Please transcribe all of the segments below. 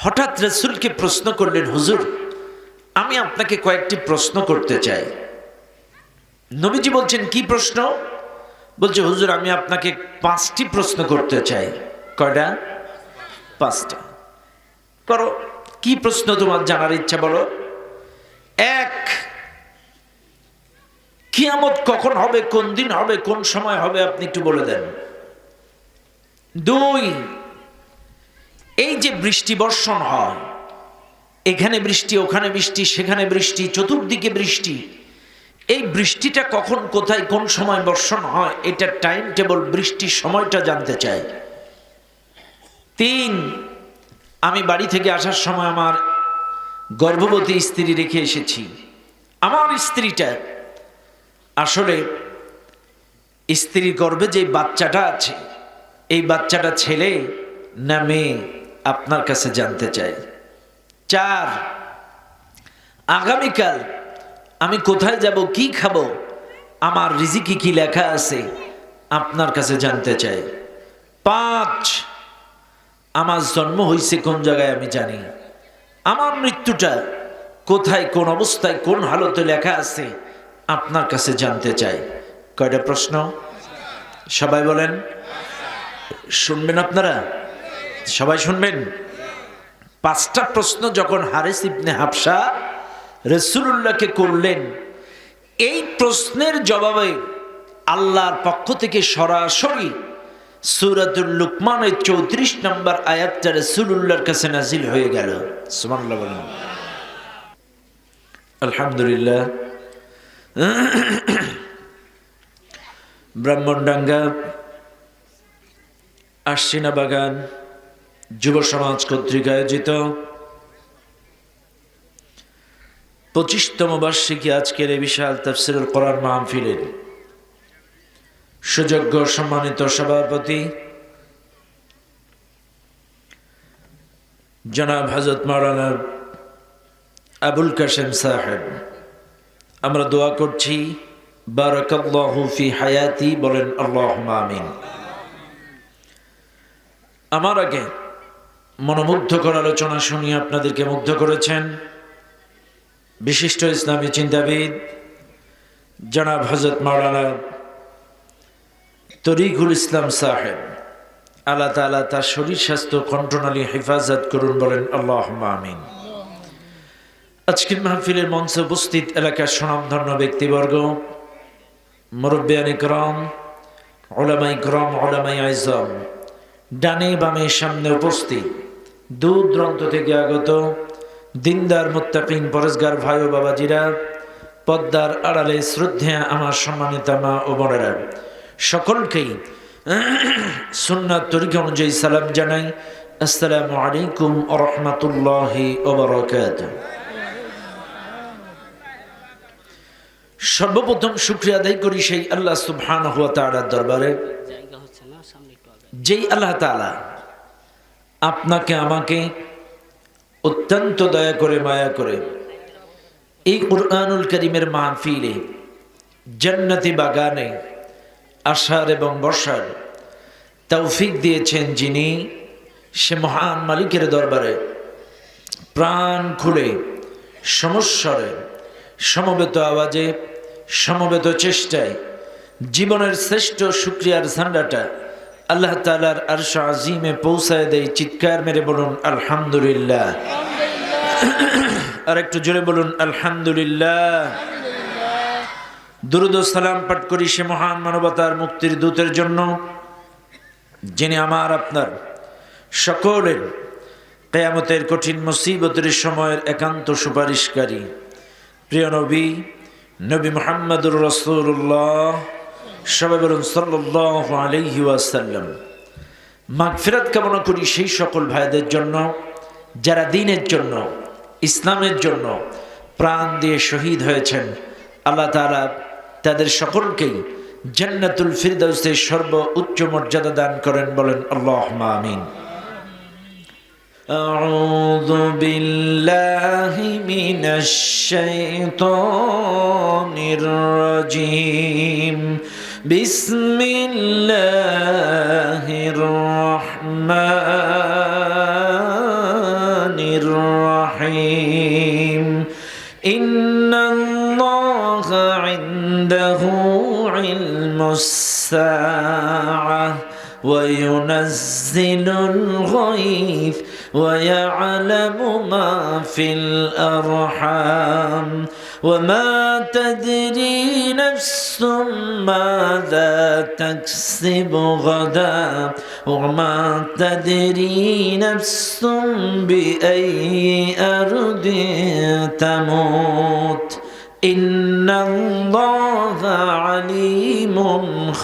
হঠাৎ রাসূলকে প্রশ্ন করলেন, হুজুর আমি আপনাকে কয়েকটি প্রশ্ন করতে চাই। নবীজি বলছেন, কি প্রশ্ন? বলছে, হুজুর আমি আপনাকে 5টি প্রশ্ন করতে চাই। কয়টা? 5টা। করো, কি প্রশ্ন তোমার জানার ইচ্ছা বলো? 1, কিয়ামত কখন হবে, কোন দিন হবে, কোন সময় হবে আপনি একটু বলে দেন। 2, এই যে বৃষ্টি বর্ষণ হয়, এখানে বৃষ্টি, ওখানে বৃষ্টি, সেখানে বৃষ্টি, চতুর্দিকে বৃষ্টি, এই বৃষ্টিটা কখন, কোথায়, কোন সময় বর্ষণ হয়, এটা টাইম টেবল, বৃষ্টির সময়টা জানতে চাই। 3, আমি বাড়ি থেকে আসার সময় আমার গর্ভবতী স্ত্রী রেখে এসেছি। আমার স্ত্রীটা আসলে, স্ত্রীর গর্ভে যে বাচ্চাটা আছে, এই বাচ্চাটা ছেলে না মেয়ে আপনার কাছে জানতে চাই। 4, আগামীকাল আমি কোথায় যাব, কি খাবো, আমার রিজিকে কি লেখা আছে আপনার কাছে জানতে চাই। 5, আমার জন্ম হয়েছে কোন জায়গায় আমি জানি, আমার মৃত্যুটা কোথায়, কোন অবস্থায়, কোন হালতে লেখা আছে আপনার কাছে জানতে চাই। কয়টা প্রশ্ন? সবাই বলেন। শুনবেন আপনারা? সবাই শুনবেন। 5টা প্রশ্ন যখন হারিস ইবনে হাবশা রাসূলুল্লাহকে করলেন, এই প্রশ্নের জবাবে আল্লাহর পক্ষ থেকে সরাসরি সূরাতুল লুকমানের 34 নম্বর আয়াতটা রাসূলুল্লাহর কাছে নাজিল হয়ে গেল। সুবহানাল্লাহ বলেন। আলহামদুলিল্লাহ। ব্রাহ্মণডাঙ্গা আশ্বিনা বাগান যুব সমাজ কর্তৃক আয়োজিত 25তম বার্ষিকী আজকের এই বিশাল তাফসীরুল কোরআন মাহফিলের সুযোগ্য সম্মানিত সভাপতি জনাব হযরত মাওলানা আবুল কাশেম সাহেব, আমরা দোয়া করছি বারাকাল্লাহু ফি হায়াতি, বলেন আল্লাহুম্মা আমিন। আমার আগে মনোমুগ্ধকর আলোচনা শুনিয়ে আপনাদেরকে মুগ্ধ করেছেন বিশিষ্ট ইসলামী চিন্তাবিদ জনাব হযরত মাওলানা তরিকুল ইসলাম সাহেব। আল্লাহ তাআলা তার শরীর স্বাস্থ্য কণ্ঠনালী হেফাজত করুন, বলেন আল্লাহুম্মা আমিন। আজকের মাহফিলের মঞ্চে উপস্থিত এলাকার সুনামধন্য ব্যক্তিবর্গ, মুরব্বিয়ান ইকরাম, উলামায়ে ইকরাম, উলামায়ে আযম, ডানে বামে সামনে উপস্থিত দূর দূরান্ত থেকে আগত দিনদার মুত্তাকিন পরেজগার ভাই ও বাবাজিরা, পদ্মার আড়ালে শ্রদ্ধেয়া আমার সম্মানিত মা ও বোনেরা, সকলকেই সুন্নাত তরিকা অনুযায়ী সালাম জানাই। আসসালামু আলাইকুম ওয়া রাহমাতুল্লাহি ওয়া বারাকাতুহু। সর্বপ্রথম শুকরিয়া আদায় করি সেই আল্লাহ সুবহানাহু ওয়া তাআলার দরবারে, যেই আল্লাহ তাআলা আপনাকে আমাকে অত্যন্ত দয়া করে, মায়া করে এই কুরআনুল কারীমের মাহফিলে, জান্নাতি বাগানে আসার এবং বসার তৌফিক দিয়েছেন, যিনি সে মহান মালিকের দরবারে প্রাণ খুলে সমস্বরে সমবেত আওয়াজে সমবেত চেষ্টায় জীবনের শ্রেষ্ঠ শুকরিয়ার ঝান্ডাটা আল্লাহ তাআলার আরশ আজিমে পৌঁছায় দেয়। চিৎকার মেরে বলুন আলহামদুলিল্লাহ। আর একটু জোরে বলুন আলহামদুলিল্লাহ। দুরূদ ও সালাম পাঠ করি সে মহান মানবতার মুক্তির দূতের জন্য, যিনি আমার আপনার সকলের কিয়ামতের কঠিন মুসিবতের সময়ের একান্ত সুপারিশকারী, প্রিয় নবী নবী মুহাম্মদুর রাসূলুল্লাহ, সবাই বলুন সাল্লাল্লাহু আলাইহি ওয়াসাল্লাম। মাগফিরাত কামনা করি সেই সকল ভাইদের জন্য যারা দ্বীনের জন্য, ইসলামের জন্য প্রাণ দিয়ে শহীদ হয়েছেন। আল্লাহ তাআলা তাদের সকলকেই জান্নাতুল ফিরদাউসের সর্ব উচ্চ মর্যাদা দান করেন, বলেন আল্লাহুম্মা আমিন। আউযু বিল্লাহি মিনাশ শাইতানির রাজীম। বিসমিল্লাহির রহমানির রহমানির রহিম ইন্নাল্লাহা ইনদাহু ইলমুস সাআহ وينزل الغيث ويعلم ما في الأرحام وما تدري نفس ماذا تكسب غدا وما تدري نفس بأي أرض تموت إن الله عليم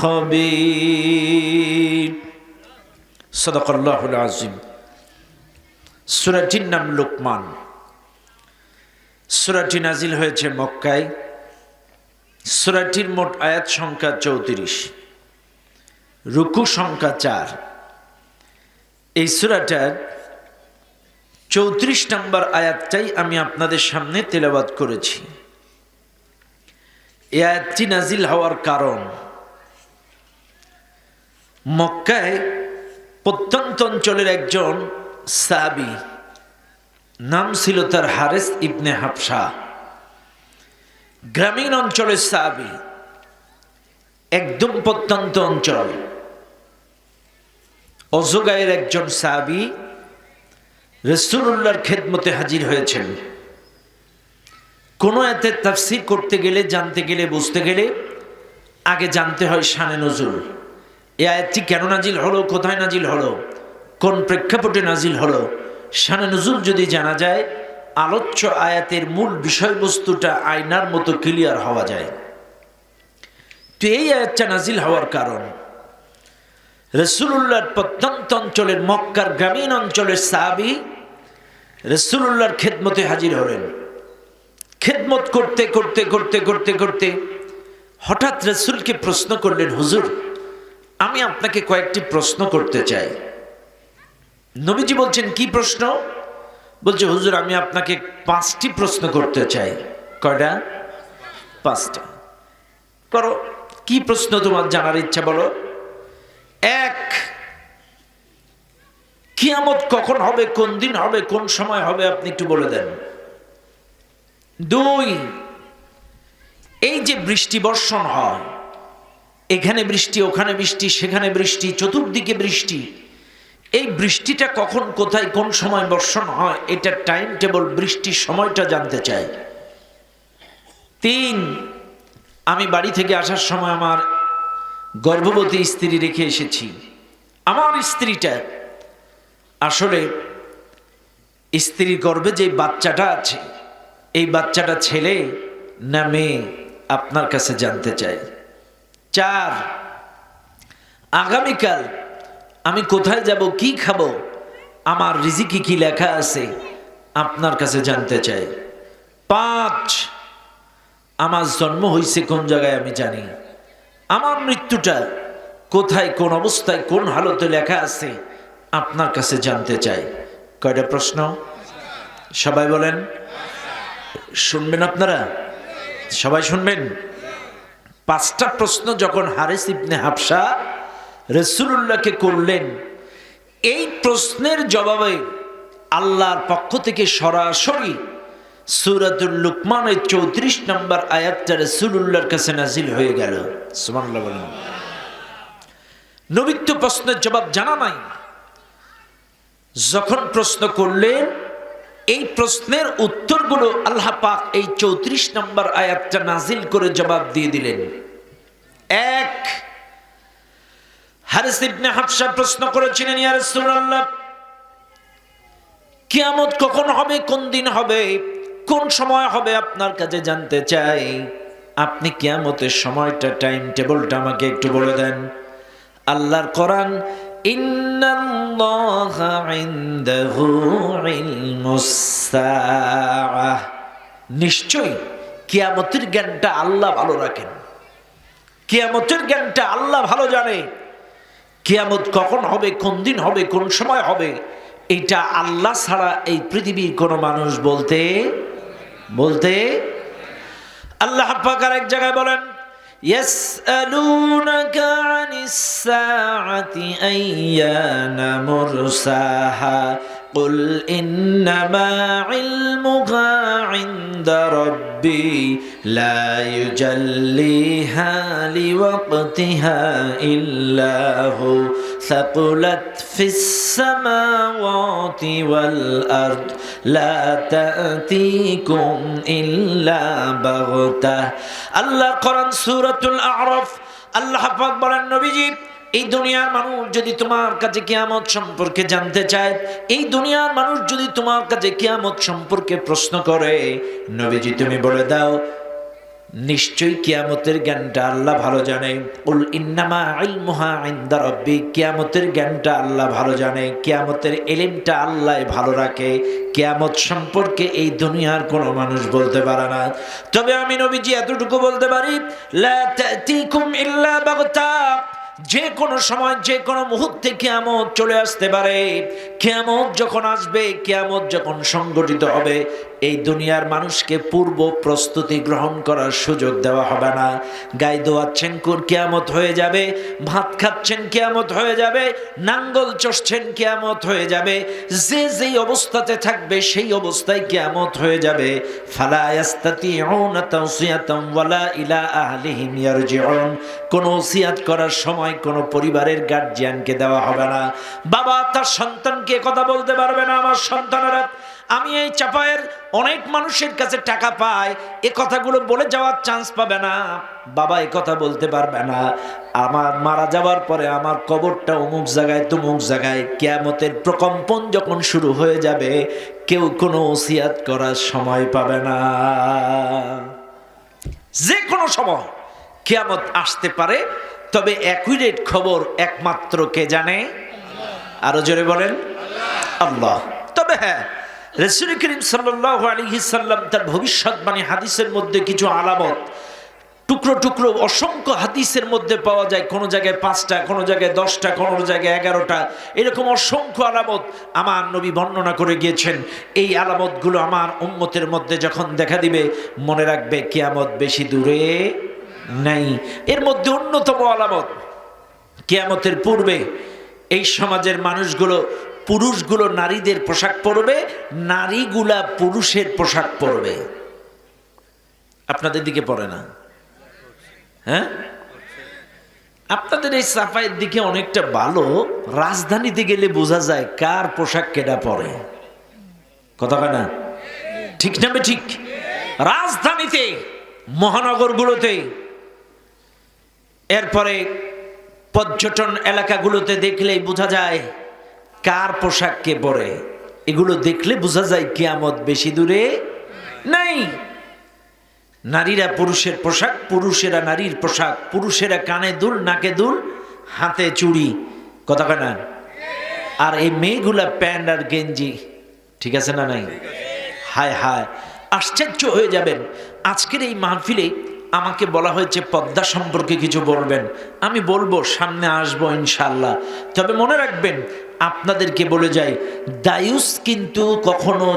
خبير صدق الله العظيم সূরাটির নাম লুকমান। সূরাটি নাজিল হয়েছে মক্কায়। সূরাটির মোট আয়াত সংখ্যা 34, রুকু সংখ্যা 4। এই সূরাটার 34 নম্বর আয়াতটাই আমি আপনাদের সামনে তেলাওয়াত করেছি। এই আয়াতটি নাজিল হওয়ার কারণ, মক্কায় প্রত্যন্ত অঞ্চলের একজন সাহাবী, নাম ছিল তার হারেস ইবনে হাবশা। গ্রামীণ অঞ্চলের সাহাবী, একদম প্রত্যন্ত অঞ্চল, অজগায়ের একজন সাহাবী রাসূলুল্লাহর খেদমতে হাজির হয়েছেন। কোনো আয়াতের তাফসীর করতে গেলে, জানতে গেলে, বুঝতে গেলে আগে জানতে হয় শানে নজুল। এই আয়াতটি কেন নাজিল হলো, কোথায় নাজিল হলো, কোন প্রেক্ষাপটে নাজিল হলো, শানে নজুল যদি জানা যায়, আলোচ্য আয়াতের মূল বিষয়বস্তুটা আয়নার মতো ক্লিয়ার হওয়া যায়। তো এই আয়াতটা নাজিল হওয়ার কারণ, রাসূলুল্লাহর প্রত্যন্ত অঞ্চলের, মক্কার গ্রামীণ অঞ্চলের সাহাবী রাসূলুল্লাহর খেদমতে হাজির হলেন। খেদমত করতে করতে করতে করতে করতে হঠাৎ রাসূলকে প্রশ্ন করলেন, হুজুর, আমি আপনাকে কয়েকটি প্রশ্ন করতে চাই। নবীজি বলছেন, কি প্রশ্ন? বলছে, হুজুর, আমি আপনাকে 5টি প্রশ্ন করতে চাই। কয়টা? 5টা। করো, কি প্রশ্ন তোমার জানার ইচ্ছা বলো? 1, কিয়ামত কখন হবে, কোন দিন হবে, কোন সময় হবে, আপনি একটু বলে দেন। 2, এই যে বৃষ্টি বর্ষণ হয়, এখানে বৃষ্টি, ওখানে বৃষ্টি, সেখানে বৃষ্টি, চতুর্দিকে বৃষ্টি, এই বৃষ্টিটা কখন, কোথায়, কোন সময় বর্ষণ হয়, এটা টাইম টেবল, বৃষ্টির সময়টা জানতে চাই। 3, আমি বাড়ি থেকে আসার সময় আমার গর্ভবতী স্ত্রী রেখে এসেছি। আমার স্ত্রীটা আসলে, স্ত্রীর গর্ভে যে বাচ্চাটা আছে, এই বাচ্চাটা ছেলে না মেয়ে, আপনার কাছে জানতে চাই। 4, আগামীকাল আমি কোথায় যাব, কি খাবো, আমার রিজিকে কি লেখা আছে, আপনার কাছে জানতে চাই। 5, আমার জন্ম হয়েছে কোন জায়গায় আমি জানি, আমার মৃত্যুটা কোথায়, কোন অবস্থায়, কোন হালতে লেখা আছে, আপনার কাছে জানতে চাই। কয়টা প্রশ্ন? সবাই বলেন। শুনবেন আপনারা? সবাই শুনবেন। 5টা প্রশ্ন যখন হারেস ইবনে হাবশা রাসূলুল্লাহকে করলেন, এই প্রশ্নের জবাবে আল্লাহর পক্ষ থেকে সরাসরি সূরাতুল লুকমানের 34 নম্বর আয়াতটা রাসূলুল্লাহর কাছে নাজিল হয়ে গেল। সুবহানাল্লাহ বলেন। নবী তো প্রশ্নের জবাব জানা নাই, যখন প্রশ্ন করলেন, এই প্রশ্নের উত্তরগুলো আল্লাহ পাক এই 34 নম্বর আয়াতটা নাজিল করে জবাব দিয়ে দিলেন। 1, হারিস ইবনে হাবশা প্রশ্ন করেছিলেন, ইয়া রাসূলুল্লাহ, কিয়ামত কখন হবে, কোন দিন হবে, কোন সময় হবে, আপনার কাছে জানতে চাই। আপনি কিয়ামতের সময়টা, টাইম টেবলটা আমাকে একটু বলে দেন। আল্লাহর কোরআন, ইন্নাল্লাহা ইনদাহু ইলমুস সাআহ, নিশ্চয়ই কিয়ামতের জ্ঞানটা আল্লাহ ভালো রাখেন, কিয়ামতের জ্ঞানটা আল্লাহ ভালো জানে। কিয়ামত কখন হবে, কোন দিন হবে, কোন সময় হবে, এটা আল্লাহ ছাড়া এই পৃথিবীর কোন মানুষ বলতে আল্লাহ পাক আর এক জায়গায় বলেন, ইয়াসআলুনাকা আনিস সাআতি আইয়ানা মুরসাহা قل إنما علمها عند ربي لا يجليها لوقتها إلا هو ثقلت في السماوات والأرض لا تأتيكم إلا بغتة الله قرآن سورة الأعراف আল্লাহ পাক বলেন নবীজি এই দুনিয়ার মানুষ যদি তোমার কাছে কিয়ামত সম্পর্কে জানতে চায়, এই দুনিয়ার মানুষ যদি তোমার কাছে কিয়ামত সম্পর্কে প্রশ্ন করে, নবীজি তুমি বলে দাও নিশ্চয়ই কিয়ামতের জ্ঞানটা আল্লাহ ভালো জানে। কুল ইন্নামা ইলমুহা ইনদা রাব্বি, কিয়ামতের জ্ঞানটা আল্লাহ ভালো জানে, কিয়ামতের ইলমটা আল্লাহ ভালো রাখে। কিয়ামত সম্পর্কে এই দুনিয়ার কোনো মানুষ বলতে পারে না। তবে আমি নবীজি এতটুকু বলতে পারি, লা তাতিকুম ইল্লা বাগতা, যে কোনো সময় যে কোনো মুহূর্তে কিয়ামত চলে আসতে পারে। কিয়ামত যখন আসবে, কিয়ামত যখন সংগঠিত হবে, এই দুনিয়ার মানুষকে পূর্ব প্রস্তুতি গ্রহণ করার সুযোগ দেওয়া হবে না। গায়ে দোয়াচ্ছেন কিয়ামত হয়ে যাবে, ভাত খাচ্ছেন কিয়ামত হয়ে যাবে, নাঙ্গল চষছেন কিয়ামত হয়ে যাবে, যে যেই অবস্থাতে থাকবে সেই অবস্থায় কিয়ামত হয়ে যাবে। ফালা ইয়াস্তাতিউনা তাওসিয়াতাম ওয়ালা ইলা আহলিহিম ইয়ারজিউন, কোন ওসিয়াত করার সময় কোনো পরিবারের গার্জিয়ানকে দেওয়া হবে না। বাবা তার সন্তানকে কথা বলতে পারবে না, আমার সন্তানেরা আমি এই চাপায়ের অনেক মানুষের কাছে টাকা পাই, এ কথাগুলো বলে যাওয়ার চান্স পাবে না। বাবা এ কথা বলতে পারবে না, আমার মারা যাওয়ার পরে আমার কবরটা অমুক জায়গায় তমুক জায়গায়। কিয়ামতের প্রকম্পন যখন শুরু হয়ে যাবে, কেউ কোনো ওসিয়াত করার সময় পাবে না। যে কোনো সময় কিয়ামত আসতে পারে, তবে অ্যাকুরেট খবর একমাত্র কে জানে? আরো জোরে বলেন আল্লাহ। তবে হ্যাঁ, রাসূল করিম সাল্লাল্লাহু আলাইহি সাল্লাম তার ভবিষ্যৎবাণী হাদিসের মধ্যে কিছু আলামত টুকরো টুকরো অসংখ্য হাদিসের মধ্যে পাওয়া যায়। কোনো জায়গায় 5টা, কোনো জায়গায় 10টা, কোনো জায়গায় 11টা, এরকম অসংখ্য আলামত আমার নবী বর্ণনা করে গিয়েছেন। এই আলামতগুলো আমার উম্মতের মধ্যে যখন দেখা দিবে, মনে রাখবে কিয়ামত বেশি দূরে নাই। এর মধ্যে অন্যতম আলামত, কিয়ামতের পূর্বে এই সমাজের মানুষগুলো, পুরুষগুলো নারীদের পোশাক পরবে, নারীগুলা পুরুষের পোশাক পরবে। আপনাদের দিকে পরে না? হ্যাঁ, আপনাদের এই সাফাইয়ের দিকে অনেকটা ভালো। রাজধানীতে গেলে বোঝা যায় কার পোশাক কেডা পরে। কথা কয় না? ঠিক না বে ঠিক? রাজধানীতে, মহানগরগুলোতে, এরপরে পর্যটন এলাকাগুলোতে দেখলেই বোঝা যায় কার পোশাক কে পরে। এগুলো দেখলে বোঝা যায় কিয়ামত বেশি দূরে নাই। নারীরা পুরুষের পোশাক, পুরুষেরা নারীর পোশাক, পুরুষেরা কানে দুল, নাকে দুল, হাতে চুড়ি। কথা কয় না? আর এই মেয়েগুলা প্যান্ট আর গেঞ্জি। ঠিক আছে না নাই? হায় হায়, আশ্চর্য হয়ে যাবেন। আজকের এই মাহফিলে আমাকে বলা হয়েছে পর্দা সম্পর্কে কিছু বলবেন। আমি বলবো, সামনে আসবো ইনশাআল্লাহ। তবে মনে রাখবেন, আপনাদেরকে বলে যাই, দায়ুস কিন্তু কখনো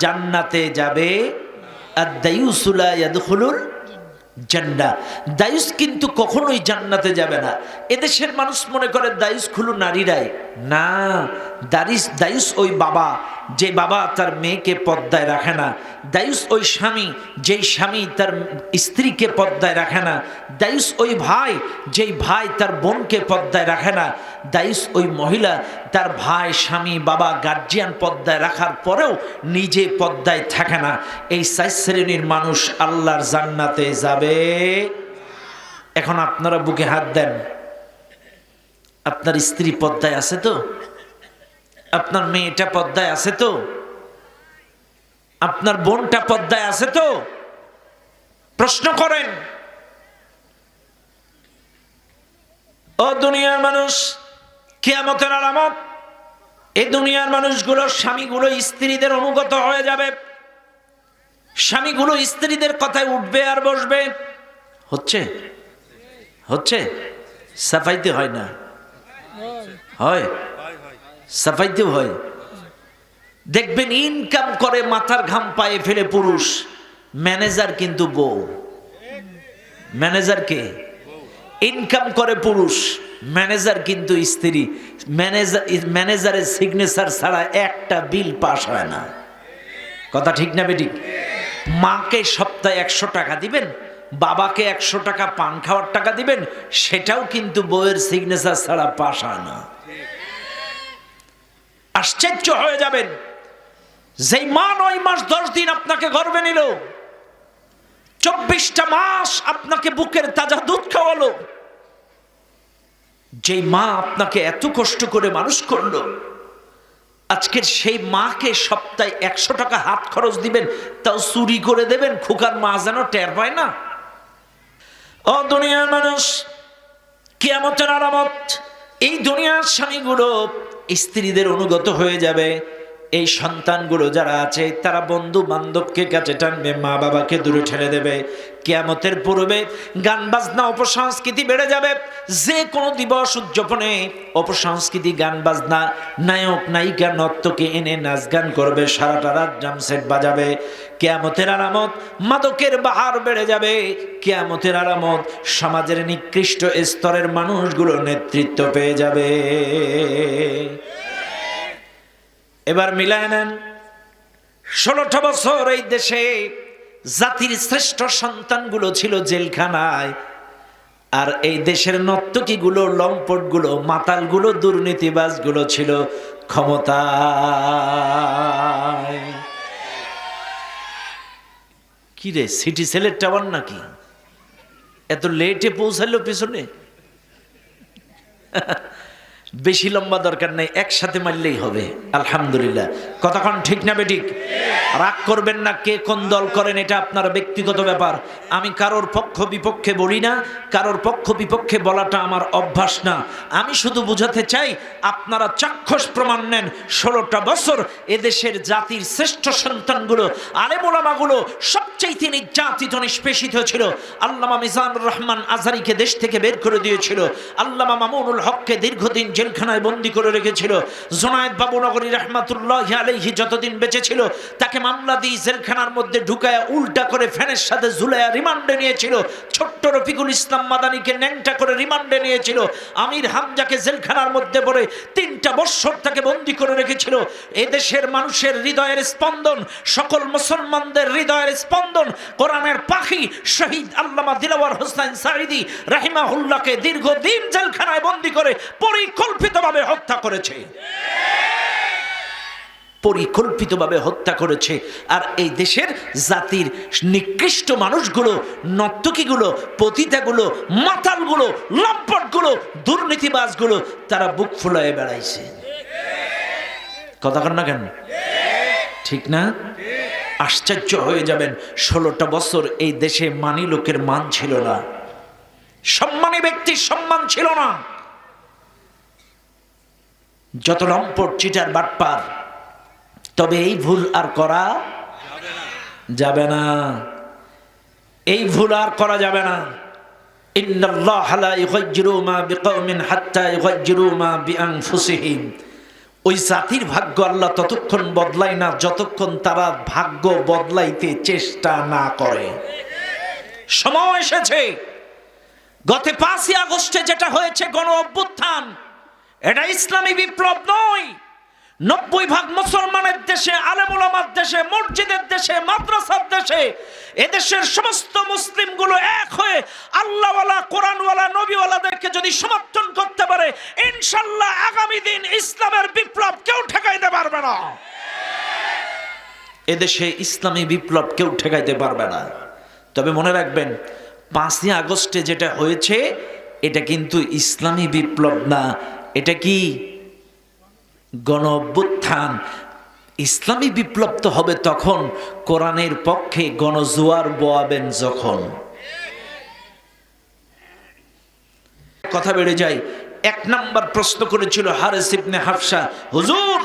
জান্নাতে যাবে, আর দায়ুসু লা ইয়াদখুলুল জান্নাহ, দায়ুস কিন্তু কখনোই জান্নাতে যাবে না। এদেশের মানুষ মনে করে দায়ুস খুলু নারীরাই। না, দায়ুস ওই বাবা, যে বাবা তার মেয়েকে পর্দায় রাখে না। দায়ুস ওই স্বামী, যেই স্বামী তার স্ত্রীকে পর্দায় রাখে না। দায়ুস ওই ভাই, যেই ভাই তার বোনকে পর্দায় রাখে না। দায়ুস ওই মহিলা, তার ভাই, স্বামী, বাবা, গার্জিয়ান পর্দায় রাখার পরেও নিজে পর্দায় থাকে না। এই 4 শ্রেণীর মানুষ আল্লাহর জান্নাতে যাবে। এখন আপনারা বুকে হাত দেন, আপনার স্ত্রী পর্দায় আছে তো? আপনার মেয়েটা পর্দায় আছে তো? আপনার বোনটা পর্দায় আছে তো? প্রশ্ন করেন। ও দুনিয়ার মানুষ, কিয়ামতের আলামত, এই দুনিয়ার মানুষগুলো, স্বামীগুলো স্ত্রীদের অনুগত হয়ে যাবে। স্বামীগুলো স্ত্রীদের কথায় উঠবে আর বসবে। হচ্ছে হচ্ছে সাফাইতে হয় না? হয়, সাফাইতেও হয়। দেখবেন ইনকাম করে মাথার ঘাম পায়ে ফেলে পুরুষ, ম্যানেজার কিন্তু বউ। ম্যানেজার কে? ইনকাম করে পুরুষ, ম্যানেজার কিন্তু স্ত্রী। ম্যানেজারের সিগনেচার ছাড়া একটা বিল পাস হয় না। কথা ঠিক না বেঠিক? মাকে সপ্তাহে 100 টাকা দিবেন, বাবাকে 100 টাকা পান খাওয়ার টাকা দিবেন, সেটাও কিন্তু বউয়ের সিগনেচার ছাড়া পাস হয় না। আশ্চর্য হয়ে যাবেন, যেই মা 9 মাস 10 দিন আপনাকে গর্ভে নিল, 24টা মাস আপনাকে বুকের তাজা দুধ খাওয়ালো, যেই মা আপনাকে এত কষ্ট করে মানুষ করলো, আজকের সেই মাকে সপ্তাহে 100 টাকা হাত খরচ দিবেন, তাও চুরি করে দেবেন, খোকার মা যেন টের পায় না। ও দুনিয়ার মানুষ, কিয়ামতের আলামত, এই দুনিয়ার স্বামীগুলো স্ত্রীদের অনুগত হয়ে যাবে। এই সন্তানগুলো যারা আছে তারা বন্ধু বান্ধবকে কাছে টানবে, মা বাবাকে দূরে ঠেলে দেবে। কিয়ামতের পূর্বে গান বাজনা অপসংস্কৃতি বেড়ে যাবে। যে কোনো দিবস উদযাপনে অপসংস্কৃতি, গান বাজনা, নায়ক নায়িকা নর্তকে এনে নাচ গান করবে, সারাটা রাত ড্রাম সেট বাজাবে। কিয়ামতের আলামত, মাদকের বাহার বেড়ে যাবে। কিয়ামতের আলামত, সমাজের নিকৃষ্ট স্তরের মানুষগুলো নেতৃত্ব পেয়ে যাবে। এবার মিলায় নেন, 16টা বছর এই দেশে জাতির শ্রেষ্ঠ সন্তানগুলো ছিল জেলখানায়, আর এই দেশের নর্তকীগুলো, লম্পটগুলো, মাতালগুলো, দুর্নীতিবাজগুলো ছিল ক্ষমতায়। কি রে, সিটি সেলের টাওয়ার নাকি? এত লেটে পৌঁছালো পিছনে? বেশি লম্বা দরকার নেই, একসাথে মারলেই হবে। আলহামদুলিল্লাহ। কতক্ষণ ঠিক না বেঠিক? রাগ করবেন না, কে কোন দল করেন এটা আপনার ব্যক্তিগত ব্যাপার। আমি কারোর পক্ষ বিপক্ষে বলি না, কারোর পক্ষ বিপক্ষে বলাটা আমার অভ্যাস না। আমি শুধু বুঝাতে চাই, আপনারা চাক্ষুষ প্রমাণ নেন, 16টা বছর এদেশের জাতির শ্রেষ্ঠ সন্তানগুলো, আলেম ওলামাগুলো সবচাইতে নির্যাতিত নিষ্পেষিত ছিল। আল্লামা মিজানুর রহমান আজহারীকে দেশ থেকে বের করে দিয়েছিল। আল্লামা মামুনুল হককে দীর্ঘদিন জেলখানায় বন্দী করে রেখেছিল। জুনায়েদ বাবুনগরী রহমাতুল্লাহি আলাইহি যতদিন বেঁচে ছিল, তাকে মামলা দিয়ে জেলখানার মধ্যে ঢুকায়া উল্টা করে ফ্যানের সাথে ঝুলাইয়া রিমান্ডে নিয়েছিল। ছোট্ট রফিকুল ইসলাম মাদানিকে ন্যাংটা করে রিমান্ডে নিয়েছিল। আমির হামজাকে জেলখানার মধ্যে পড়ে 3টা বছর তাকে বন্দী করে রেখেছিল। এদেশের মানুষের হৃদয়ের স্পন্দন, সকল মুসলমানদের হৃদয়ের স্পন্দন, কোরআনের পাখি শহীদ আল্লামা দিলওয়ার হোসেন সাঈদী রাহিমাহুল্লাহকে দীর্ঘদিন জেলখানায় বন্দী করে পরিকল্পিতভাবে হত্যা করেছে, পরিকল্পিতভাবে হত্যা করেছে। আর এই দেশের জাতির নিকৃষ্ট মানুষগুলো, নর্তকীগুলো, পতিতাগুলো, মাতালগুলো, লম্পটগুলো, দুর্নীতিবাজগুলো, তারা বুক ফুলায়ে বেড়াইছে। কথা কন না কেন? ঠিক না? আশ্চর্য হয়ে যাবেন, 16টা বছর এই দেশে মানি লোকের মান ছিল না, সম্মানী ব্যক্তির সম্মান ছিল না। যত লম্পট, চিটার, বাটপার, তবে এই ভুল আর করা যাবে না, এই ভুল আর করা যাবে না। ইন্নাল্লাহা লা ইউগাইয়িরু মা বিকওমিন হাত্তা ইউগাইয়িরু মা বিআনফুসিহিম। ওই জাতির ভাগ্য আল্লাহ ততক্ষণ বদলায় না যতক্ষণ তারা ভাগ্য বদলাইতে চেষ্টা না করে। সময় এসেছে। গত 5ই আগস্টে যেটা হয়েছে গণ অভ্যুত্থান, এটা ইসলামী বিপ্লব নয়। 90% মুসলমানের দেশে, আলেম ওলামার দেশে, মসজিদের দেশে, মাদ্রাসার দেশে, এদেশের সমস্ত মুসলিমগুলো এক হয়ে আল্লাহওয়ালা, কোরআনওয়ালা, নবীওয়ালাদেরকে যদি সমর্থন করতে পারে, ইনশাআল্লাহ আগামী দিন ইসলামের বিপ্লব কেউ ঠেকাইতে পারবে না। এদেশে ইসলামী বিপ্লব কেউ ঠেকাইতে পারবে না। তবে মনে রাখবেন, 5ই আগস্টে যেটা হয়েছে এটা কিন্তু ইসলামী বিপ্লব না, এটা কি? গণ অভ্যুত্থান। ইসলামী বিপ্লব তো হবে তখন কোরআনের পক্ষে গণজোয়ার বোয়াবেন যখন। কথা বেড়ে যায়। 1 নাম্বার প্রশ্ন করেছিল হারিস ইবনে হাফসা, হুজুর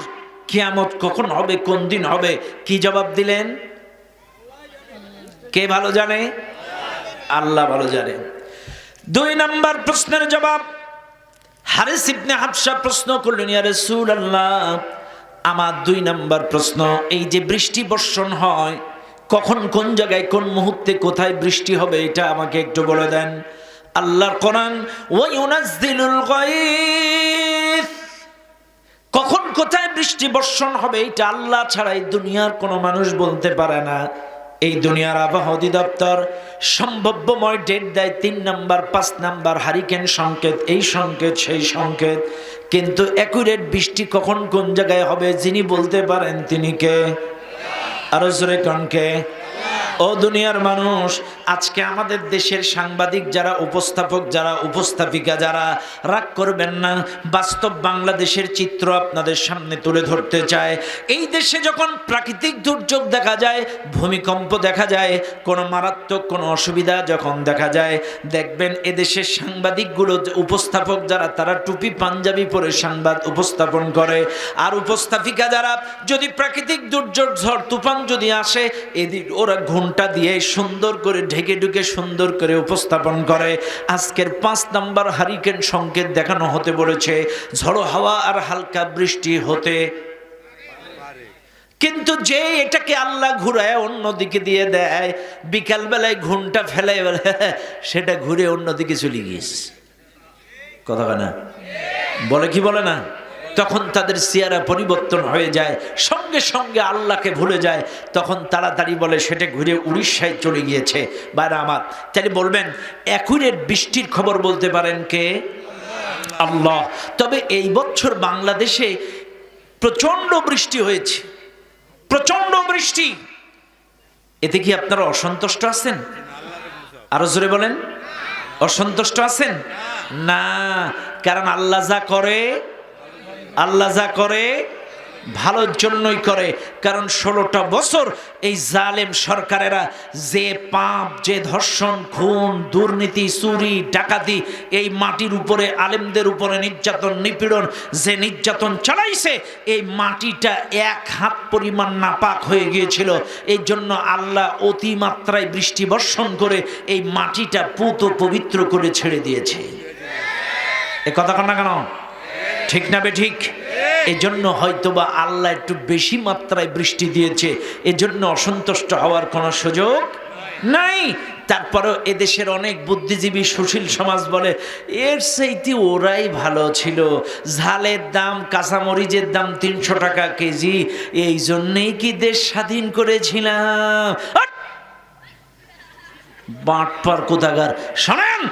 কিয়ামত কখন হবে, কোন দিন হবে? কি জবাব দিলেন? কে ভালো জানে? আল্লাহ ভালো জানে। 2 নাম্বার প্রশ্নের জবাব, হারিস ইবনে হাফসা প্রশ্ন করলেন, ইয়া রাসূলুল্লাহ, আমার 2 নাম্বার প্রশ্ন, এই যে বৃষ্টি বর্ষণ হয়, কখন, কোন জায়গায়, কোন মুহূর্তে, কোথায় বৃষ্টি হবে, এটা আমাকে একটু বলে দেন। আল্লাহর কোরআন, ওয়া ইউনাজ্জিলুল গায়থ, কখন কোথায় বৃষ্টি বর্ষণ হবে এটা আল্লাহ ছাড়া এই দুনিয়ার কোনো মানুষ বলতে পারে না। এই দুনিয়ার আবহাওয়া অধিদপ্তর সম্ভাব্যময় ডেট দেয় 3 নাম্বার 5 নাম্বার হারিকেন সংকেত, এই সংকেত সেই সংকেত, কিন্তু অ্যাকুরেট বৃষ্টি কখন কোন জায়গায় হবে যিনি বলতে পারেন তিনি কে? আরো জোরে কোন কে? ও দুনিয়ার মানুষ, আজকে আমাদের দেশের সাংবাদিক যারা, উপস্থাপক যারা, উপস্থাপিকা যারা, রাগ করবেন না, বাস্তব বাংলাদেশের চিত্র আপনাদের সামনে তুলে ধরতে চায়। এই দেশে যখন প্রাকৃতিক দুর্যোগ দেখা যায়, ভূমিকম্প দেখা যায়, কোনো মারাত্মক কোনো অসুবিধা যখন দেখা যায়, দেখবেন এদেশের সাংবাদিকগুলো, উপস্থাপক যারা, তারা টুপি পাঞ্জাবি পরে সংবাদ উপস্থাপন করে। আর উপস্থাপিকা যারা, যদি প্রাকৃতিক দুর্যোগ ঝড় তুফান যদি আসে, এদিক ওরা ঘন্টা দিয়ে সুন্দর করে ঢেকে ঢুকে সুন্দর করে উপস্থাপন করে। আজকের 5 নাম্বার হারিকেন সংকেত দেখানো হতে বলেছে, ঝড়ো হাওয়া আর হালকা বৃষ্টি হতে, কিন্তু যে এটাকে আল্লাহ ঘুরায় অন্যদিকে দিয়ে দেয়, বিকাল বেলায় ঘুমটা ফেলে সেটা ঘুরে অন্যদিকে চলে গিয়েছে। কথা না বলে কি বলে না? তখন তাদের চেহারা পরিবর্তন হয়ে যায়, সঙ্গে সঙ্গে আল্লাহকে ভুলে যায়, তখন তাড়াতাড়ি বলে সেটা ঘুরে উড়িষ্যায় চলে গিয়েছে। বাইরে আমার, তাহলে বলবেন অ্যাকুরেট বৃষ্টির খবর বলতে পারেন কে? আল্লাহ। তবে এই বছর বাংলাদেশে প্রচন্ড বৃষ্টি হয়েছে, প্রচন্ড বৃষ্টি। এতে কি আপনারা অসন্তুষ্ট আছেন? আরো জোরে বলেন, অসন্তুষ্ট আছেন না? কারণ আল্লাহ যা করে ভালোর জন্যই করে। কারণ 16টা বছর এই জালেম সরকারেরা যে পাপ, যে ধর্ষণ, খুন, দুর্নীতি, চুরি, ডাকাতি, এই মাটির উপরে, আলেমদের উপরে নির্যাতন, নিপীড়ন, যে নির্যাতন চালাইছে, এই মাটিটা 1 হাত পরিমাণ নাপাক হয়ে গিয়েছিল। এই জন্য আল্লাহ অতিমাত্রায় বৃষ্টি বর্ষণ করে এই মাটিটা পুত পবিত্র করে ছেড়ে দিয়েছে। এ কথা কন না কেন? ঠিক না বে ঠিক? এই জন্য হয়তোবা আল্লাহ একটু বেশি মাত্রায় বৃষ্টি দিয়েছে, এজন্য অসন্তুষ্ট হওয়ার কোনো সুযোগ নাই। তারপরেও এদেশের অনেক বুদ্ধিজীবী সুশীল সমাজ বলে এর চাইতে ওরাই ভালো ছিল, ঝালের দাম, কাঁচামরিচের দাম 300 টাকা কেজি, এই জন্যেই কি দেশ স্বাধীন করেছিলাম। বাটপার কোথাকার। শোনেন,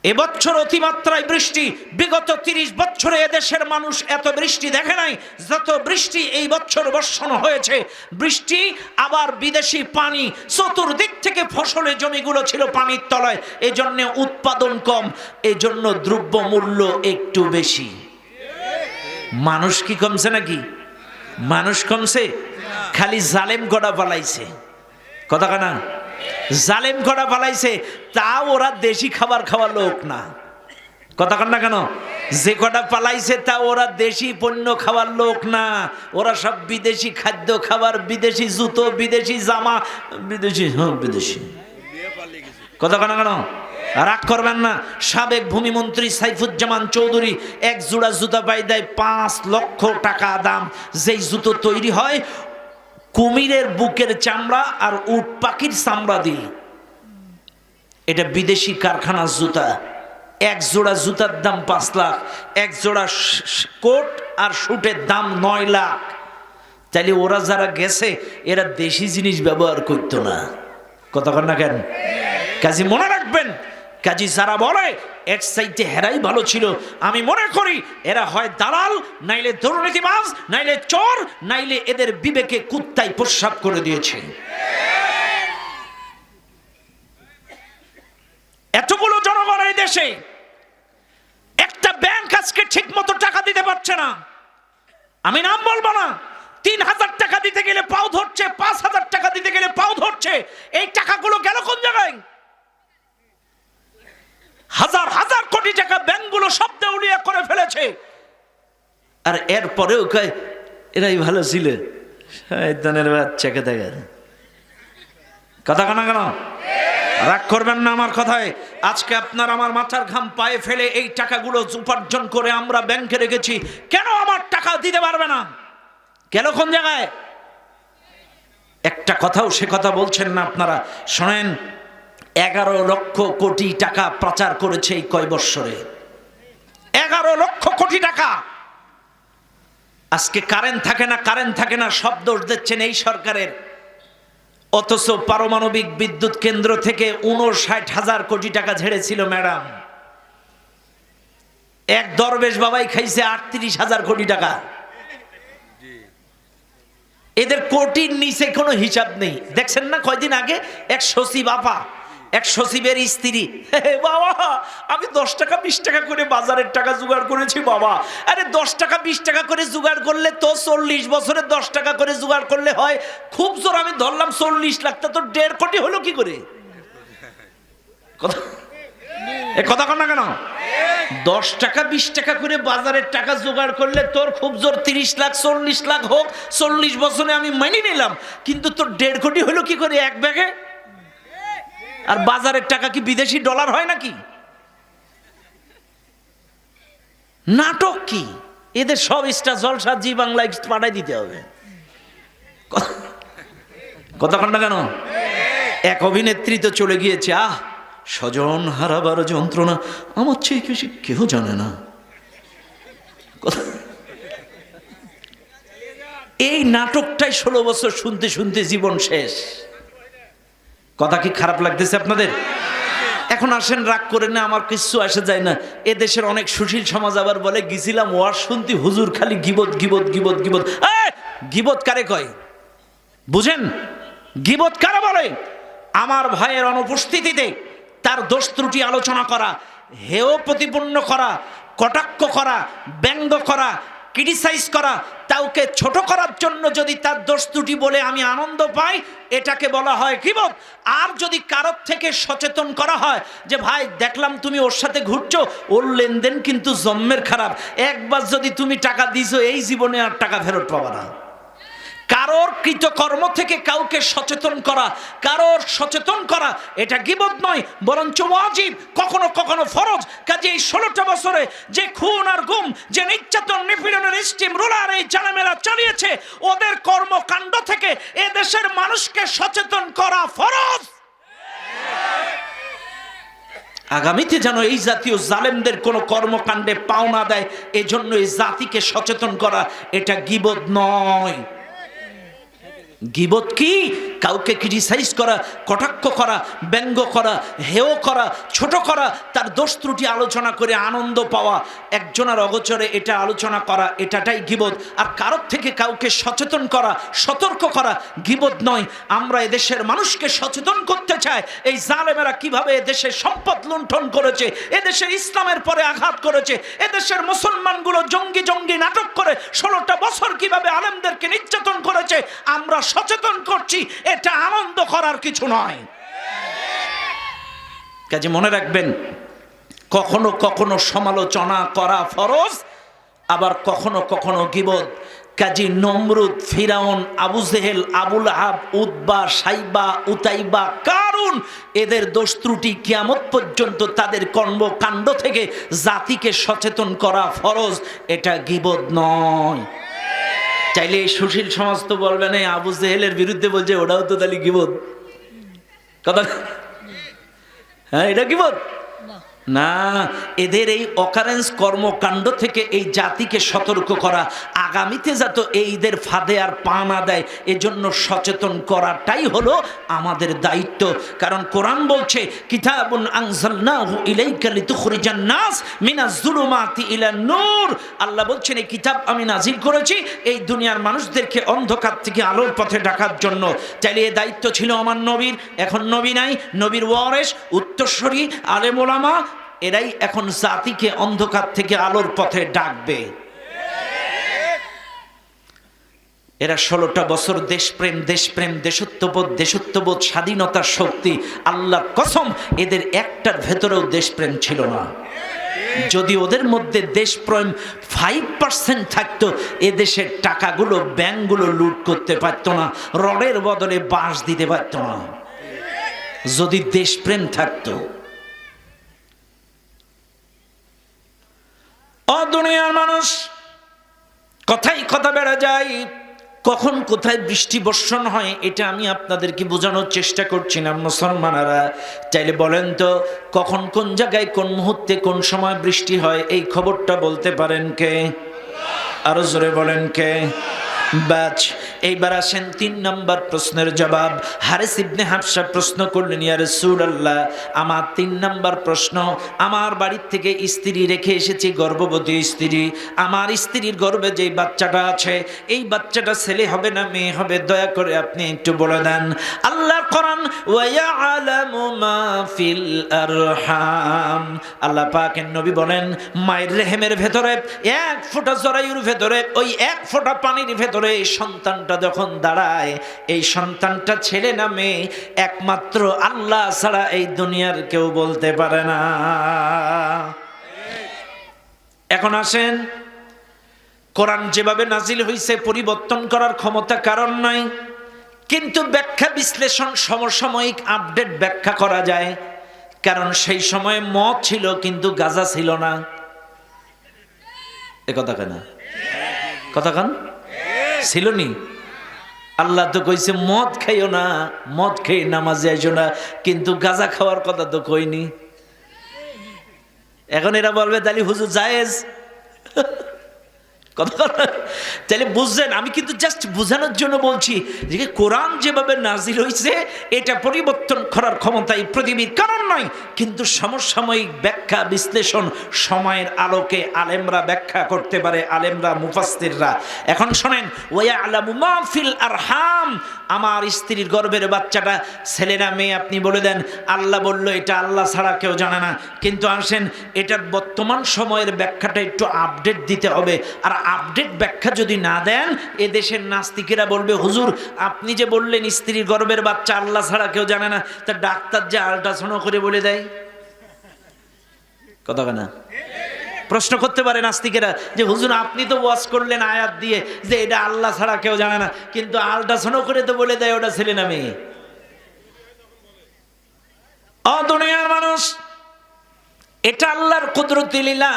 এবছর অতিমাত্রায় বৃষ্টি, বিগত 30 বছরে এদেশের মানুষ এত বৃষ্টি দেখে নাই যত বৃষ্টি এই বছর বর্ষণ হয়েছে। বৃষ্টি আবার বিদেশি পানি, চতুর্দিক থেকে ফসলের জমিগুলো ছিল পানির তলায়, এজন্য উৎপাদন কম, এজন্য দ্রব্য মূল্য একটু বেশি। মানুষ কি কমছে নাকি? মানুষ কমছে? খালি জালেম গড়া পালাইছে। কথা কানা? জালেম করা পালাইছে, তা ওরা দেশি খাবার খাওয়ার লোক না। কথা কন না কেন? যে কটা পালাইছে তা ওরা দেশি পণ্য খাওয়ার লোক না, ওরা সব বিদেশি খাদ্য খাবার, বিদেশি জুতো, বিদেশি জামা, বিদেশি বিদেশি। কথা কন না কেন? রাগ করবেন না। সাবেক ভূমিমন্ত্রী সাইফুজ্জামান চৌধুরী এক জোড়া জুতা পাই দেয় 5 লক্ষ টাকা দাম। যেই জুতো তৈরি হয় কুমিরের বুকের চামড়া আর উট পাখির চামড়া দিয়ে, এটা বিদেশি কারখানার জুতা। এক জোড়া জুতার দাম 5 লাখ, এক জোড়া কোট আর শুটের দাম 9 লাখ। তাইলে ওরা যারা গেছে এরা দেশি জিনিস ব্যবহার করতো না। কথা কন না কেন? কাজী মনে রাখবেন, কাজী যারা বলে এর চাইতে হেরাই ভালো ছিল, আমি মনে করি এরা হয় দালাল, নাইলে দুর্নীতিবাজ, নাইলে চোর, নাইলে এদের বিবেকে কুত্তায় প্রস্রাব করে দিয়েছে। এতগুলো জনগণ এই দেশে, একটা ব্যাংক আজকে ঠিক মতো টাকা দিতে পারছে না। আমি নাম বলবো না। 3000 টাকা দিতে গেলে পাও ধরছে, 5000 টাকা দিতে গেলে পাও ধরছে। এই টাকাগুলো গেল কোন জায়গায়? হাজার হাজার কোটি টাকা ব্যাংকগুলো সব দেউলিয়া করে ফেলেছে। আর এরপরেও কয় এরাই ভালো ছিল। শয়তানের বাচ্চাকে দেখেন। কথা কানা কেন? রাগ করবেন না আমার কথায়। আজকে আপনার আমার মাথার ঘাম পায়ে ফেলে এই টাকাগুলো উপার্জন করে আমরা ব্যাংকে রেখেছি, কেন আমার টাকা দিতে পারবে না? গেল কোন জায়গায়? একটা কথাও সে কথা বলছেন না আপনারা। শোনেন, 11 লক্ষ কোটি টাকা পাচার করেছে এই কয় বৎসরে। 11 লক্ষ কোটি টাকা। আজকে কারেন্ট থাকে না সব দোষ দিচ্ছেন এই সরকারের। অথচ পারমাণবিক বিদ্যুৎ কেন্দ্র থেকে 59,000 কোটি টাকা ঝেড়েছিল ম্যাডাম। এক দরবেশ বাবাই খাইছে 38,000 কোটি টাকা। এদের কোটির নিচে কোনো হিসাব নেই। দেখছেন না কয়দিন আগে এক সচিব আপা, এক সচিবের স্ত্রী, বাবা আমি 10 টাকা 20 টাকা করে বাজারের টাকা জোগাড় করেছি বাবা। আরে 10 টাকা 20 টাকা করে জোগাড় করলে তো 40 বছরে 10 টাকা করে জোগাড় করলে হয় খুব জোর আমি ধরলাম 40 লাখ, তা তো 1.5 কোটি হলো কি করে? কথা কন না কেন? 10 টাকা 20 টাকা করে বাজারের টাকা জোগাড় করলে তোর খুব জোর 30 লাখ 40 লাখ হোক, 40 বছরে আমি মানি নিলাম, কিন্তু তোর 1.5 কোটি হলো কি করে এক ব্যাগে? আর বাজারের টাকা কি বিদেশি ডলার হয় নাকি? নাটক কি এদের? সব স্টার জলসা জি বাংলায় পাঠাই দিতে হবে। কথা কন না কেন? এক অভিনেত্রী তো চলে গিয়েছে, স্বজন হারাবার যন্ত্রণা আমার চেয়ে বেশি কেউ জানে না। এই নাটকটাই 16 বছর শুনতে শুনতে জীবন শেষ। কথা কি খারাপ লাগতেছে আপনাদের? এখন আসেন, রাগ করে না, আমার কিছু আসে যায় না। এদেশের অনেক সুশীল সমাজ আবার বলে গেছিলাম ওয়াজ শুনতে, হুজুর খালি গিবত গিবত গিবত গিবত। গিবত কারে কয় বুঝেন? গিবত কারে বলে? আমার ভাইয়ের অনুপস্থিতিতে তার দোষ ত্রুটি আলোচনা করা, হেয় প্রতিপন্ন করা, কটাক্ষ করা, ব্যঙ্গ করা, ক্রিটিসাইজ করা, তাকে ছোট করার জন্য যদি তার দোষ ত্রুটি বলে আমি আনন্দ পাই, এটাকে বলা হয় গীবত। আর যদি কারোর থেকে সচেতন করা হয় যে ভাই দেখলাম তুমি ওর সাথে ঘুরছো, ওর লেনদেন কিন্তু জম্মের খারাপ, একবার যদি তুমি টাকা দিছো এই জীবনে আর টাকা ফেরত পাবা না। কারোর কৃতকর্ম থেকে কাউকে সচেতন করা, কারোর সচেতন করা এটা গীবত নয়, বরঞ্চ ওয়াজিব, কখনো কখনো ফরজ। কাজে এই 16টা বছরে যে খুন আর গুম, যে নির্যাতন নিপীড়নের স্টিম রোলার এই জানামেলা চালিয়েছে, ওদের কর্মকাণ্ড থেকে এদেশের মানুষকে সচেতন করা ফরজ। আগামীতে যেন এই জাতীয় জালেমদের কোনো কর্মকাণ্ডে পাও না দেয়, এজন্য এই জাতিকে সচেতন করা এটা গীবত নয়। গীবত কি? কাউকে ক্রিটিসাইজ করা, কটাক্ষ করা, ব্যঙ্গ করা, হেয় করা, ছোট করা, তার দোষ ত্রুটি আলোচনা করে আনন্দ পাওয়া, একজনের অগোচরে এটা আলোচনা করা, এটাটাই গীবত। আর কারোর থেকে কাউকে সচেতন করা, সতর্ক করা গীবত নয়। আমরা এদেশের মানুষকে সচেতন করতে চাই এই জালেমেরা কিভাবে এদেশের সম্পদ লুণ্ঠন করেছে, এদেশের ইসলামের পরে আঘাত করেছে, এদেশের মুসলমানগুলো জঙ্গি জঙ্গি নাটক করে 16টা বছর কিভাবে আলেমদেরকে নির্যাতন করেছে, আমরা সচেতন করছি। এটা আনন্দ করার কিছু নয়। কাজে মনে রাখবেন, কখনো কখনো সমালোচনা করা ফরজ, আবার কখনো কখনো গীবত। কাজী নমরুদ, ফিরাউন, আবু জেহেল, আবুল আহাব, উতবা, সাইবা, উতাইবা, কারুন, এদের দোষ ত্রুটি কিয়ামত পর্যন্ত তাদের কর্মকাণ্ড থেকে জাতিকে সচেতন করা ফরজ, এটা গীবত নয়। চাইলে এই সুশীল সমাজ তো বলবে না আবু জেহেলের বিরুদ্ধে বলছে ওটাও তো তাহলে গীবত। কথা হ্যাঁ, এটা গীবত না। এদের এই অকারেন্স কর্মকাণ্ড থেকে এই জাতিকে সতর্ক করা, আগামীতে যাতে এইদের ফাঁদে আর পা না দেয় এজন্য সচেতন করাটাই হলো আমাদের দায়িত্ব। কারণ কোরআন বলছে কিতাবুন আনজালনাহু ইলাইকা লিতুখরিজান নাস মিনাজ যুলুমাতি ইলান নূর। আল্লাহ বলছেন এই কিতাব আমি নাজিল করেছি এই দুনিয়ার মানুষদেরকে অন্ধকার থেকে আলোর পথে ডাকার জন্য। চাইলে এই দায়িত্ব ছিল আমার নবীর, এখন নবী নাই, নবীর ওয়ারিস, উত্তরসূরি, আলেম ওলামা, এরাই এখন জাতিকে অন্ধকার থেকে আলোর পথে ডাকবে। এরা 16টা বছর দেশপ্রেম দেশপ্রেম দেশত্ববোধ স্বাধীনতার শক্তি, আল্লাহর কসম এদের একটার ভেতরেও দেশপ্রেম ছিল না। যদি ওদের মধ্যে দেশপ্রেম 5% থাকতো, এদেশের টাকাগুলো ব্যাংকগুলো লুট করতে পারতো না, রডের বদলে বাঁশ দিতে পারতো না। যদি দেশপ্রেম থাকতো। দুনিয়ার মানুষ কথাই কথা বেড়ে যায়, কখন কোথায় বৃষ্টি বর্ষণ হয় এটা আমি আপনাদেরকে বোঝানোর চেষ্টা করছিলাম। মুসলমানেরা চাইলে বলেন তো কখন কোন জায়গায় কোন মুহূর্তে কোন সময় বৃষ্টি হয় এই খবরটা বলতে পারেন কে? আরো জোরে বলেন কে? বাচ। এইবার আসেন ৩ নম্বর প্রশ্নের জবাব। হারিস ইবনে হাফসা প্রশ্ন করলেন, ইয়া রাসূলুল্লাহ, আমার ৩ নম্বর প্রশ্ন, আমার বাড়ির থেকে স্ত্রী রেখে এসেছি, গর্ভবতী স্ত্রী। আমার স্ত্রীর গর্ভে যে বাচ্চাটা আছে এই বাচ্চাটা ছেলে হবে না মেয়ে হবে, দয়া করে আপনি একটু বলে দেন। আল্লাহ কোরআন ওয়া ইয়ালামু মা ফিল আরহাম, আল্লাহ পাকের নবী বলেন মায়ের রেহেমের ভেতরে ১ ফোঁটা জরায়ুর ভেতরে ওই ১ ফোঁটা পানির ভেতরে সন্তানটা যখন দাঁড়ায়, এই সন্তানটা ছেলে না মেয়ে একমাত্র আল্লাহ ছাড়া এই দুনিয়ার কেউ বলতে পারে না। এখন আসেন, কোরআন যেভাবে নাজিল হয়েছে পরিবর্তন করার ক্ষমতা কারণ নাই, কিন্তু ব্যাখ্যা বিশ্লেষণ সমসাময়িক আপডেট ব্যাখ্যা করা যায়। কারণ সেই সময়ে মদ ছিল কিন্তু গাঁজা ছিল না। এ কথা কেন? কথা কান ছিল নি? আল্লাহ তো কইছে মদ খাইও না, মদ খেয়ে নামাজে আইসো না, কিন্তু গাঁজা খাওয়ার কথা তো কইনি। এখন এরা বলবে তাহলে হুজুর জায়েজ কথা। তাহলে বুঝছেন, আমি কিন্তু জাস্ট বোঝানোর জন্য বলছি যে কোরআন যেভাবে নাজিল হয়েছে এটা পরিবর্তন করার ক্ষমতা এই পৃথিবীর কারণ নয়, কিন্তু সমসাময়িক ব্যাখ্যা বিশ্লেষণ সময়ের আলোকে আলেমরা ব্যাখ্যা করতে পারে, আলেমরা মুফাসসিররা। এখন শোনেন, ওয়ায়ালামু মা ফিল আরহাম, আমার স্ত্রীর গর্ভের বাচ্চাটা ছেলে না মেয়ে আপনি বলে দেন। আল্লাহ বলল এটা আল্লাহ ছাড়া কেউ জানে না, কিন্তু আসেন এটার বর্তমান সময়ের ব্যাখ্যাটা একটু আপডেট দিতে হবে। আর আপডেট ব্যাখ্যা যদি না দেন এ দেশের নাস্তিকেরা বলবে হুজুর আপনি যে বললেন স্ত্রীর গর্ভের বাচ্চা আল্লাহ ছাড়া কেউ জানে না, তা ডাক্তার যে আল্ট্রাসাউন্ড করে বলে দেয়। কথা কেনা প্রশ্ন করতে পারে নাস্তিকেরা যে হুজুর আপনি তো ওয়াজ করলেন আয়াত দিয়ে যে এটা আল্লাহ ছাড়া কেউ জানে না, কিন্তু আল্ট্রাসাউন্ড করে তো বলে দেয় ওটা ছেলে না মেয়ে। ও দুনিয়ার মানুষ, এটা আল্লাহর কুদরতি লীলা।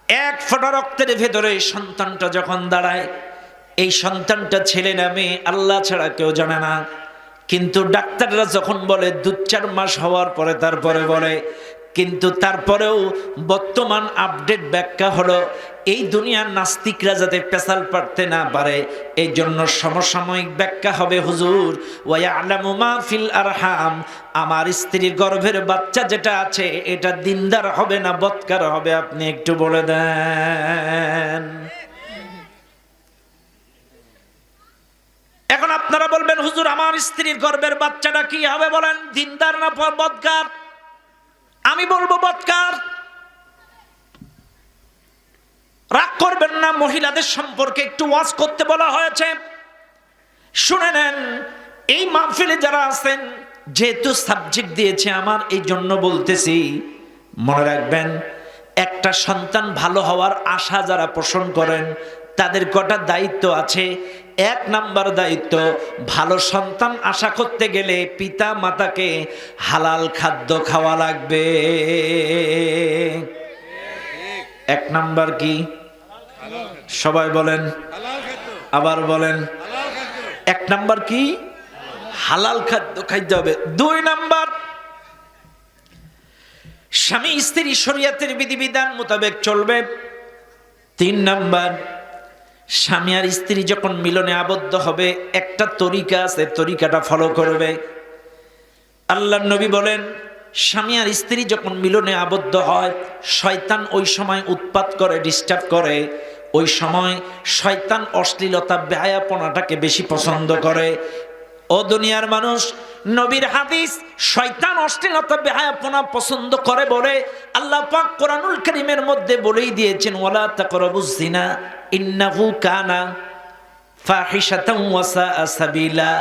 ১ ফোঁটা রক্তের ভেতরে সন্তানটা যখন দাঁড়ায়, এই সন্তানটা ছেলে না মেয়ে আল্লাহ ছাড়া কেউ জানে না, কিন্তু ডাক্তাররা যখন বলে ২-৪ মাস হওয়ার পরে তারপরে বলে। কিন্তু তারপরেও বর্তমান আপডেট ব্যাখ্যা হলো এই দুনিয়ার নাস্তিকরা যাতে পেশাল পারতে না পারে এই জন্য সমসাময়িক ব্যাখ্যা হবে হুজুর ওয়ায়ালামু মা ফিল আরহাম, আমার স্ত্রীর গর্ভের বাচ্চা যেটা আছে এটা দিনদার হবে না বদকার হবে, আপনি একটু বলে দেন। এখন আপনারা বলবেন হুজুর আমার স্ত্রীর গর্ভের বাচ্চাটা কি হবে বলেন, দিনদার না বদকার? আমি বলবো বদকার। রাগ করবেন না, মহিলাদের সম্পর্কে একটু ওয়াজ করতে বলা হয়েছে, শুনে নেন। এই মাহফিলে যারা আছেন, যেহেতু সাবজেক্ট দিয়েছে আমার এই জন্য বলতেছি, মনে রাখবেন একটা সন্তান ভালো হওয়ার আশা যারা পোষণ করেন তাদের কটা দায়িত্ব আছে। ১ নাম্বার দায়িত্ব, ভালো সন্তান আশা করতে গেলে পিতা মাতাকে হালাল খাদ্য খাওয়া লাগবে। ১ নাম্বার কি? সবাই বলেন, আবার বলেন। ১ নাম্বার কি? হালাল খাদ্য খাইতে হবে। ২ নাম্বার, স্বামী স্ত্রী শরীয়তের বিধিবিধান মোতাবেক চলবে। ৩ নাম্বার, স্বামী আর স্ত্রী যখন মিলনে আবদ্ধ হবে একটা তরিকা আছে, তরিকাটা ফলো করবে। আল্লাহর নবী বলেন স্বামী আর স্ত্রী যখন মিলনে আবদ্ধ হয় শয়তান ওই সময় উৎপাত করে, ডিস্টার্ব করে। ওই সময় শয়তান অশ্লীলতা বেহায়াপনাটাকে বেশি পছন্দ করে। ও দুনিয়ার মানুষ, নবীর হাদিস, শয়তান অশ্লীলতা বেহায়াপনা পছন্দ করে বলে আল্লাহ পাক কোরআনুল কারীমের মধ্যে বলেই দিয়েছেন ওয়ালা তাকরাবুজ জিনা ইন্নাহু কানা ফাহিশাতান ওয়া সাআ সাবিলা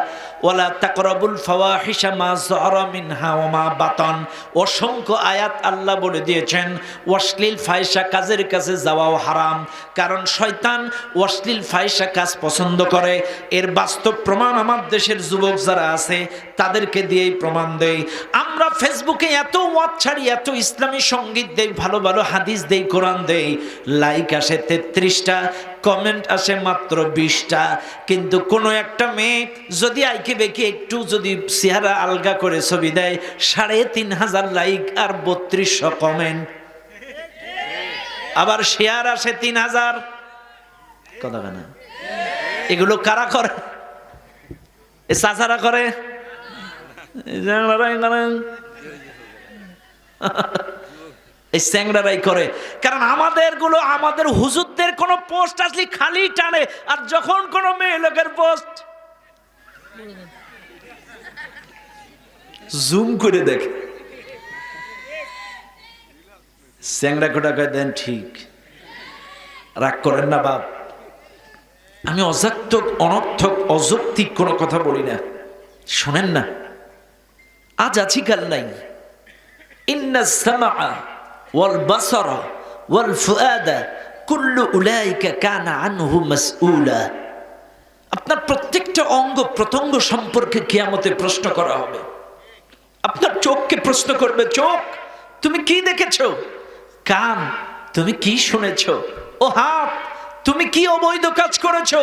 ওয়ালা তাকরাবুল ফাওয়াহিশা মা যাহারা মিনহা ওয়া মা বাতান। অসংখ্য আয়াত আল্লাহ বলে দিয়েছেন অশ্লীল ফাহিশা কাজের কাছে যাওয়াও হারাম, কারণ শয়তান অশ্লীল ফাহিশা কাজ পছন্দ করে। এর বাস্তব প্রমাণ আমার দেশের যুবক যারা আছে তাদেরকে দিয়েই প্রমাণ দেই। আমরা ফেসবুকে এত ওয়াজ ছাড়ি, এত ইসলামী সঙ্গীত দেই, ভালো ভালো হাদিস দেই, কোরআন দেই, লাইক আসে 33টা। কমেন্ট আসে মাত্র 20টা, কিন্তু কোনো একটা মেয়ে যদি আইকে বেঁকে একটু যদি চেহারা আলগা করে ছবি দেয় 3500 লাইক আর 3200 কমেন্ট, আবার শেয়ার আসে 3000। কথা না, এগুলো কারা করে? এ চাচারা করে, এই স্যাংরারাই করে। কারণ আমাদের গুলো, আমাদের হুজুরদের কোন পোস্ট আসলে খালি টানে, আর যখন কোন মেয়ে লোকের পোস্ট জুম করে দেখে, স্যাংরা কোটা কয় দেন ঠিক, রাগ করেন না বাপ, আমি অযাক্তক অনর্থক অযৌক্তিক কোনো কথা বলি না, শোনেন না। আজ আছি কাল নাই। ইন্নাস সামাআ ওয়াল বাসারা ওয়াল ফুআদা কুল্লু উলাইকা কানা আনহু মাসউলা। আপনার প্রত্যেকটা অঙ্গ প্রত্যঙ্গ সম্পর্কে কিয়ামতে প্রশ্ন করা হবে। আপনার চোখকে প্রশ্ন করবে, চোখ তুমি কি দেখেছো? কান তুমি কি শুনেছো? ও হাত তুমি কি অবৈধ কাজ করেছো?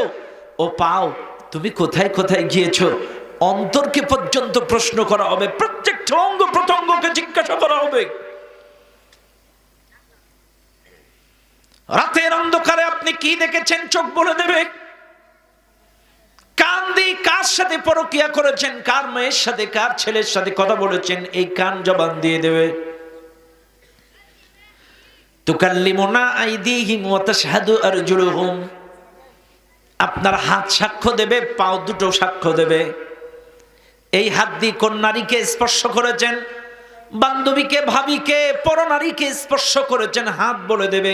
ও পাও তুমি কোথায় কোথায় গিয়েছো? অন্তরকে পর্যন্ত প্রশ্ন করা হবে, প্রত্যেকটা অঙ্গ প্রত্যঙ্গকে জিজ্ঞাসা করা হবে। রাতের অন্ধকারে আপনি কি দেখেছেন? চোখ বলে দেবে। কান দিয়ে কার সাথে পরকিয়া করেছেন, কার মেয়ের সাথে, কার ছেলের সাথে কথা বলেছেন, এই কান জবান দিয়ে দেবে। তুকাল্লিমুনা আইদিহিম ওয়া তাশহাদু আরজুলুহুম। আপনার হাত সাক্ষ্য দেবে, পাও দুটো সাক্ষ্য দেবে। এই হাত দিয়ে কোন নারীকে স্পর্শ করেছেন, বান্ধবীকে, ভাবিকে, পরনারীকে স্পর্শ করেছেন, হাত বলে দেবে।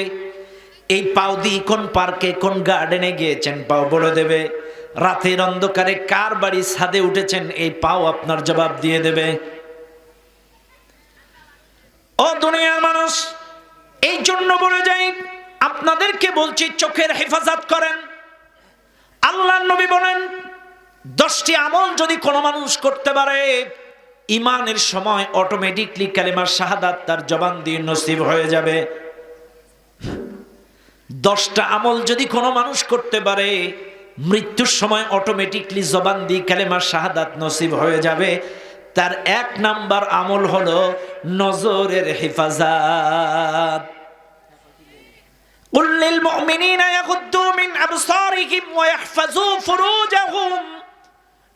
এই পাও দিয়ে কোন পার্কে, কোন গার্ডেনে গিয়েছেন, পাও বলে দেবে। রাতের অন্ধকারে কার বাড়ি ছাদে উঠেছেন, এই পাও আপনার জবাব দিয়ে দেবে। ও দুনিয়ার মানুষ, এই জন্য বলে যাই, আপনাদেরকে বলছি চোখের হেফাজত করেন। আল্লাহর নবী বলেন 10টি আমল যদি কোনো মানুষ করতে পারে, ইমানের সময় অটোমেটিকলি কালেমা শাহাদাত তার জবান দিয়ে নসিব হয়ে যাবে। 10টা আমল যদি কোনো মানুষ করতে পারে, মৃত্যুর সময় অটোমেটিকলি জবান দিয়ে কালেমা শাহাদাত নসিব হয়ে যাবে। তার 1 নাম্বার আমল হলো নজরের হেফাজত। কুল লিল মুমিনিনা ইয়াগুদ্দু মিন আবসারিহিম ওয়া ইয়াহফাজু ফুরুজাহুম।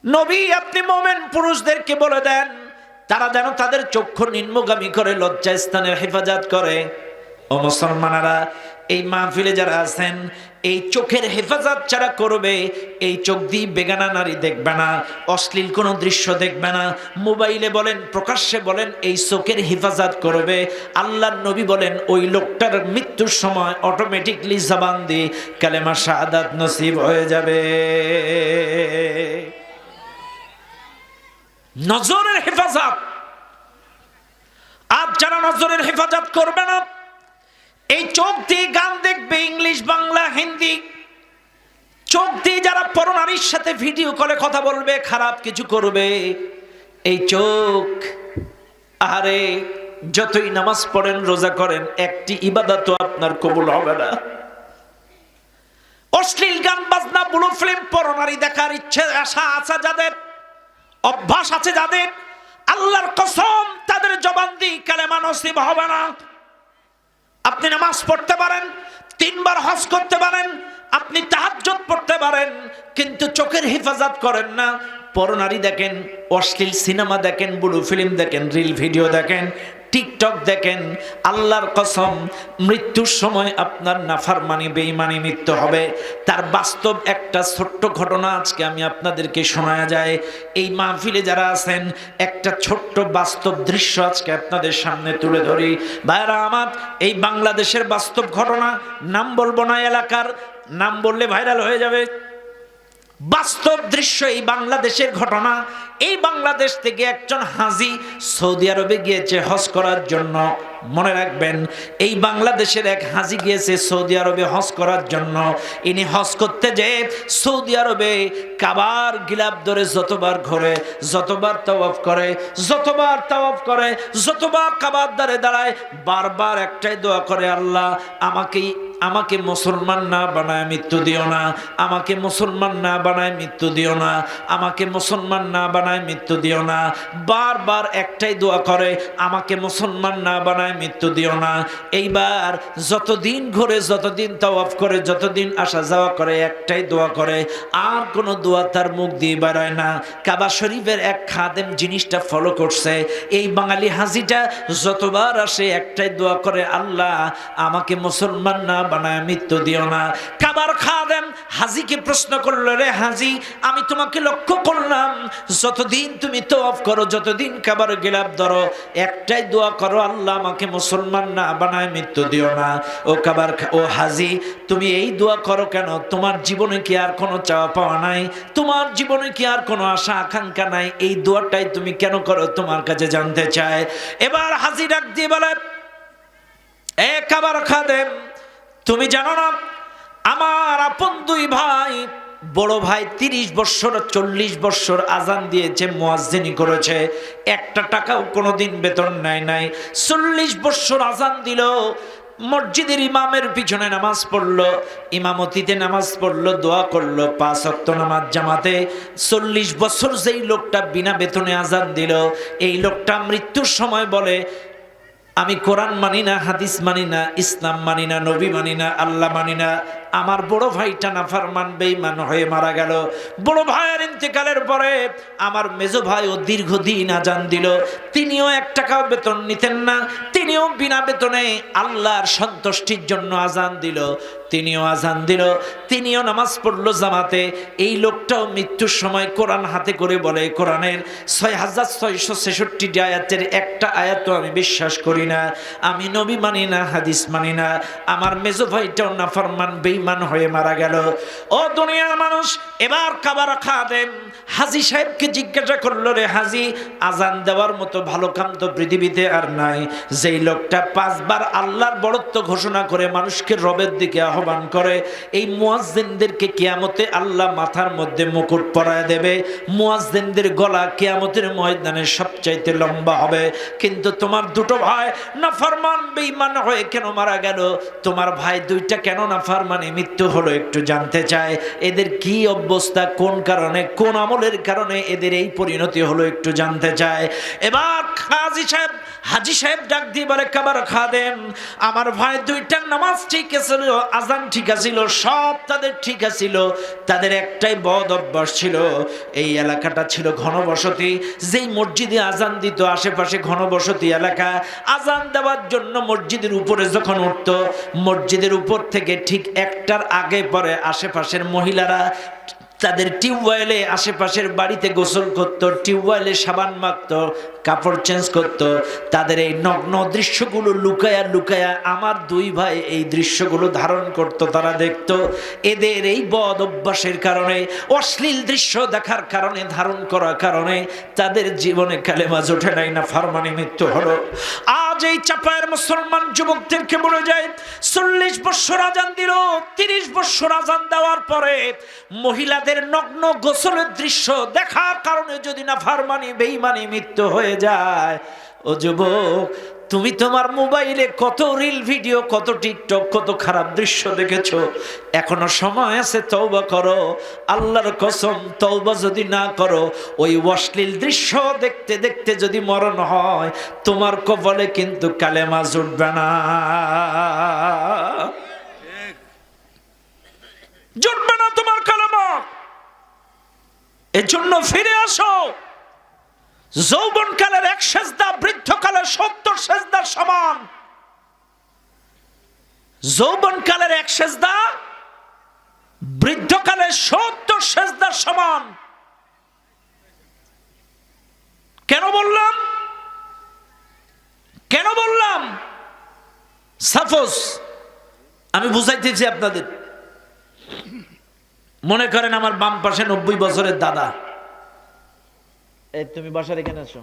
নবী আপনি মুমিন পুরুষদেরকে বলে দেন তারা যেন তাদের চক্ষু নিম্নগামী করে লজ্জাস্থানের হেফাজত করে। ও মুসলমানেরা, এই মাহফিলে যারা আছেন, এই চোখের হেফাজত যারা করবে, এই চোখ দিয়ে বেগানা নারী দেখবে না, অশ্লীল কোনো দৃশ্য দেখবে না, মোবাইলে বলেন প্রকাশ্যে বলেন, এই চোখের হেফাজত করবে। আল্লাহর নবী বলেন ওই লোকটার মৃত্যুর সময় অটোমেটিকলি জবান দিয়ে কালেমা শাহাদাত নসিব হয়ে যাবে। নজরের হেফাজত। আজ যারা নজরের হেফাজত করবে না, এই চোখ দিয়ে গান দেখবে, ইংলিশ, বাংলা, হিন্দি, চোখ দিয়ে যারা পরনারীর সাথে ভিডিও কলে কথা বলবে, খারাপ কিছু করবে, এই চোখ, আরে যতই নামাজ পড়েন, রোজা করেন, একটি ইবাদতও আপনার কবুল হবে না। অশ্লীল গান বাজনা, ব্লু ফিল্ম, পরনারী দেখার ইচ্ছে আশা আছে যাদের, অভ্যাস আছে যাদের, আল্লাহর কসম তাদের জবান দিয়ে কালেমা নসিব হবে না। আপনি নামাজ পড়তে পারেন, 3 বার হজ করতে পারেন, আপনি তাহাজ্জুদ পড়তে পারেন, কিন্তু চোখের হেফাজত করেন না। পরনারী দেখেন, অশ্লীল সিনেমা দেখেন, ব্লু ফিল্ম দেখেন, রিল ভিডিও দেখেন, টিকটক দেখেন, আল্লাহর কসম মৃত্যুর সময় আপনার নাফরমানি, বেঈমানি মৃত্যু হবে। তার বাস্তব একটা ছোট্ট ঘটনা আজকে আমি আপনাদেরকে শোনায়া যায়। এই মাহফিলে যারা আছেন, একটা ছোট্ট বাস্তব দৃশ্য আজকে আপনাদের সামনে তুলে ধরি। ভাইরা আমার, এই বাংলাদেশের বাস্তব ঘটনা, নাম বলবো না, এলাকার নাম বললে ভাইরাল হয়ে যাবে। বাস্তব দৃশ্য, এই বাংলাদেশের ঘটনা। এই বাংলাদেশ থেকে একজন হাজি সৌদি আরবে গিয়েছে হজ করার জন্য। মনে রাখবেন, এই বাংলাদেশের এক হাজি গিয়েছে সৌদি আরবে হজ করার জন্য। ইনি হজ করতে যেয়ে সৌদি আরবে কাবার গিলাফ ধরে যতবার ঘোরে, যতবার তাওয়াফ করে, যতবার তাওয়াফ করে, যতবার কাবার দ্বারে দাঁড়ায়, বারবার একটাই দোয়া করে, আল্লাহ আমাকে মুসলমান না বানায় মৃত্যু দিও না, আমাকে মুসলমান না বানায় মৃত্যু দিও না, আমাকে মুসলমান না বানায় মৃত্যু দিও না। বারবার একটাই দোয়া করে, আমাকে মুসলমান না বানায় মৃত্যু দিও না। এইবার যতদিন ঘুরে, যতদিন তাওয়াফ করে, যতদিন আসা যাওয়া করে, একটাই দোয়া করে, আর কোনো দোয়া তার মুখ দিয়ে বেরোয় না। কাবা শরীফের এক খাদেম জিনিসটা ফলো করছে। এই বাঙালি হাজিটা যতবার আসে একটাই দোয়া করে, আল্লাহ আমাকে মুসলমান না বানায় মৃত্যু দিও না। কাবার খাদেম হাজিকে প্রশ্ন করলো, রে হাজি, আমি তোমাকে লক্ষ্য করলাম যতদিন তুমি তাওয়াফ করো, যতদিন কাবার গিলাফ ধরো, একটাই দোয়া করো, আল্লাহ আমাকে মুসলমান না বানায় মৃত্যু দিও না। ও হাজি, তুমি এই দোয়া করো কেন? তোমার জীবনে কি আর কোনো চাওয়া পাওয়া নাই? তোমার জীবনে কি আর কোনো আশা আকাঙ্ক্ষা নাই? এই দোয়াটাই তুমি কেন করো? তোমার কাছে জানতে চায়। এবার হাজি ডাক দিয়ে বলে, এ কাবার খাদেম, তুমি জানো না আমার আপন দুই ভাই, বড় ভাই 30 বছর 40 বছর আজান দিয়েছে, মুয়াজ্জিনি করেছে, একটা টাকাও কোনোদিন বেতন নেয় নাই। 40 বছর আজান দিল, মসজিদের ইমামের পিছনে নামাজ পড়লো, ইমামতিতে নামাজ পড়লো, দোয়া করলো, 5 ওয়াক্ত নামাজ জামাতে। 40 বছর যেই লোকটা বিনা বেতনে আজান দিল, এই লোকটা মৃত্যুর সময় বলে, আমি কোরআন মানি না, হাদিস মানি না, ইসলাম মানি না, নবী মানি না, আল্লাহ মানি না। আমার বড় ভাইটা নাফরমান বেঈমান হয়ে মারা গেল। বড় ভাইয়ের ইন্তেকালের পরে আমার মেজো ভাইও দীর্ঘদিন আজান দিল, তিনিও 1 টাকাও বেতন নিতেন না, তিনিও বিনা বেতনে আল্লাহর সন্তুষ্টির জন্য আজান দিল, তিনিও আজান দিল, তিনিও নামাজ পড়লো জামাতে। এই লোকটাও মৃত্যুর সময় কোরআন হাতে করে বলে, কোরআনের 6666 আয়াতের একটা আয়াতও আমি বিশ্বাস করি না, আমি নবী মানি না, হাদিস মানি না। আমার মেজো ভাইটাও নাফরমান বেঈমান হয়ে মারা গেল। ও দুনিয়ার মানুষ, এবার কাবার খাদেম হাজী সাহেবকে জিজ্ঞাসা করলো, রে হাজী, আজান দেওয়ার মতো ভালো কাম তো পৃথিবীতে আর নাই। যেই লোকটা 5 বার আল্লাহর বড়ত্ব ঘোষণা করে মানুষকে রবের দিকে আহ্বান করে, এই মুয়াজ্জিনদেরকে কিয়ামতে আল্লাহ মাথার মধ্যে মুকুট পরায় দেবে, মুয়াজ্জিনদের গলা কিয়ামতের ময়দানে সবচাইতে লম্বা হবে। কিন্তু তোমার দুটো ভাই নাফরমান বেঈমান হয়ে কেন মারা গেল? তোমার ভাই দুইটা কেন নাফরমানে মৃত্যু হলো? একটু জানতে চায় এদের কি অবস্থা, কোন কারণে, কোন আমলের কারণে এদের এই পরিণতি হলো, একটু জানতে চায়। এবার হাজী সাহেব ডাক দিয়ে বলে, কাবার খাদেম, আমার ভাই দুইটার নামাজ ঠিক আছিল, আজান ঠিক আছিল, সব তাদের ঠিক আছিল, তাদের একটাই বদ অভ্যাস ছিল, এই এলাকাটা ছিল ঘনবসতি। যেই মসজিদে আজান দিত আশেপাশে ঘনবসতি এলাকা, আজান দেওয়ার জন্য মসজিদের উপরে যখন উঠত, মসজিদের উপর থেকে ঠিক 1টার আগে পরে আশেপাশের মহিলারা তাদের টিউবওয়েলে আশেপাশের বাড়িতে গোসল করত, টিউবওয়েলে সাবান মাখত, কাপড় চেঞ্জ করত। তাদের এই নগ্ন দৃশ্যগুলো লুকায়া লুকায়া আমার দুই ভাই এই দৃশ্যগুলো ধারণ করত, তারা দেখত। এদের এই বদ অভ্যাসের কারণে, অশ্লীল দৃশ্য দেখার কারণে, ধারণ করার কারণে তাদের জীবনে কালেমা জোটে নাই, না ফারমানি মৃত্যু হলো। আজ এই চাপায়ের মুসলমান যুবকদেরকে বলে যায়, 40 বছর আজান দিল, 30 বছর আজান দেওয়ার পরে মহিলাদের নগ্ন গোসলের দৃশ্য দেখার কারণে যদি না ফারমানি বেঈমানি মৃত্যু হয়ে যায়, ও যুবক, তুমি তোমার মোবাইলে কত রিল ভিডিও, কত টিকটক, কত খারাপ দৃশ্য দেখেছো। এখনো সময় আছে, তওবা করো। আল্লাহর কসম, তওবা যদি না করো, ওই অশ্লীল দৃশ্য দেখতে দেখতে যদি মরণ হয়, তোমার কপালে কিন্তু কালেমা জুটবে না, জুটবে না তোমার কালেমা। এজন্য ফিরে আসো। যৌবনকালের 1 সেজদা বৃদ্ধকালের 70 সেজদার সমান। যৌবনকালের 1 সেজদা বৃদ্ধকালের 70 সেজদার সমান। কেন বললাম? কেন বললাম? সাপোজ আমি বুঝাইতেছি আপনাদের, মনে করেন আমার বাম পাশে 90 বছরের দাদা। তুমি বাসার এখানে আছো,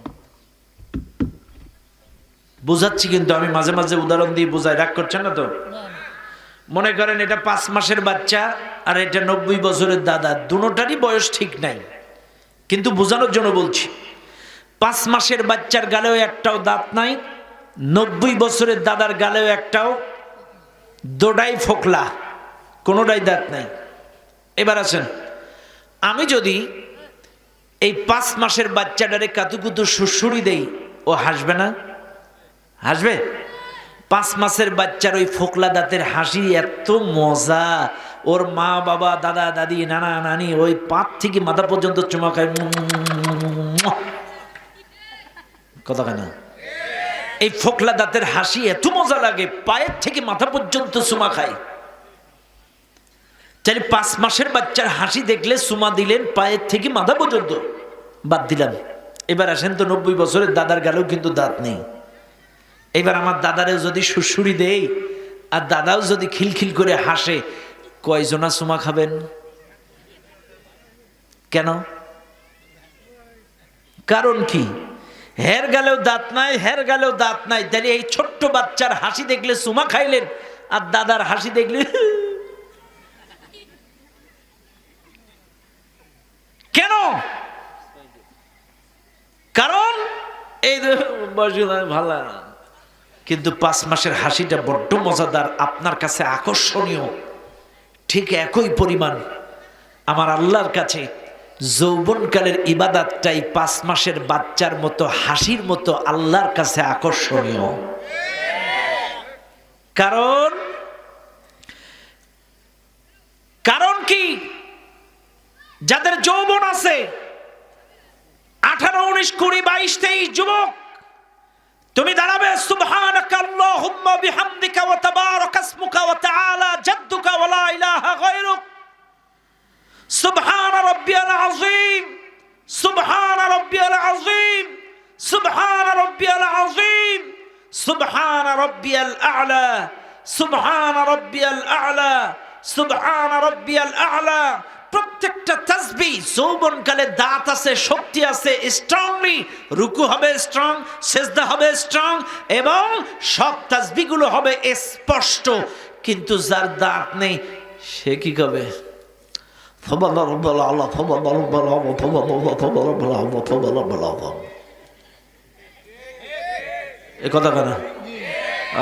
বুঝাচ্ছি কিন্তু আমি মাঝে মাঝে উদাহরণ দিয়ে বুঝাই, রাগ করছেন না তো? মনে করেন এটা 5 মাসের বাচ্চা আর এটা 90 বছরের দাদা, দুটোটারই বয়স ঠিক নাই, কিন্তু বোঝানোর জন্য বলছি। 5 মাসের বাচ্চার গালেও একটাও দাঁত নাই, 90 বছরের দাদার গালেও একটাও দোডাই ফোকলা, কোনোটাই দাঁত নাই। এবার আসেন, আমি যদি এই 5 মাসের বাচ্চাটারে কাতুকুতু সুড়সুড়ি দেই, ও হাসবে না? হাসবে? 5 মাসের বাচ্চার ওই ফোকলা দাঁতের হাসি এত মজা, ওর মা বাবা দাদা দাদি নানা নানি ওই পাত থেকে মাথা পর্যন্ত চুমা খায়, কথা কেনা? এই ফোকলা দাঁতের হাসি এত মজা লাগে, পায়ের থেকে মাথা পর্যন্ত চুমা খায়। চাই 5 মাসের বাচ্চার হাসি দেখলে চুমা দিলেন পায়ের থেকে মাথা পর্যন্ত, বাদ দিলাম। এবার আসেন তো 90 বছরের দাদার গালেও কিন্তু দাঁত নেই। এবার আমার দাদারেও যদি সুড়সুড়ি দেই আর দাদাও যদি খিলখিল করে হাসে, কয়জনা চুমা খাবেন? কেন? কারণ কি? হের গালেও দাঁত নাই, হের গালেও দাঁত নাই, তাহলে এই ছোট্ট বাচ্চার হাসি দেখলে চুমা খাইলেন আর দাদার হাসি দেখলে কেন? কারণ এই ভালো, কিন্তু 5 মাসের হাসিটা বড্ড মজাদার, আপনার কাছে আকর্ষণীয়। ঠিক একই পরিমাণ আমার আল্লাহর কাছে যৌবনকালের ইবাদতটাই 5 মাসের বাচ্চার মতো হাসির মতো আল্লাহর কাছে আকর্ষণীয়। কারণ কি? যাদের যৌবন আছে 18, 19, 20, 22, 23 যুবক, তুমি দাঁড়াবে সুবহানাকা আল্লাহুম্মা বিহামদিকা ওয়া তাবারাকা ইসমুকা ওয়া তাআলা জাদ্দুকা ওয়া লা ইলাহা গায়রুক, সুবহান রাব্বিয়াল আযীম, সুবহান রাব্বিয়াল আযীম, সুবহান রাব্বিয়াল আযীম, সুবহান রাব্বিয়াল আ'লা, সুবহান রাব্বিয়াল আ'লা, সুবহান রাব্বিয়াল আ'লা। প্রত্যেকটা তাসবিহ যৌবনকালে দাঁত আছে, শক্তি আছে, স্ট্রংলি রুকু হবে স্ট্রং, সেজদা হবে স্ট্রং, এবং সব তাসবিহগুলো হবে স্পষ্ট। কিন্তু যার দাঁত নেই সে কি করবে? এ কথা কেন?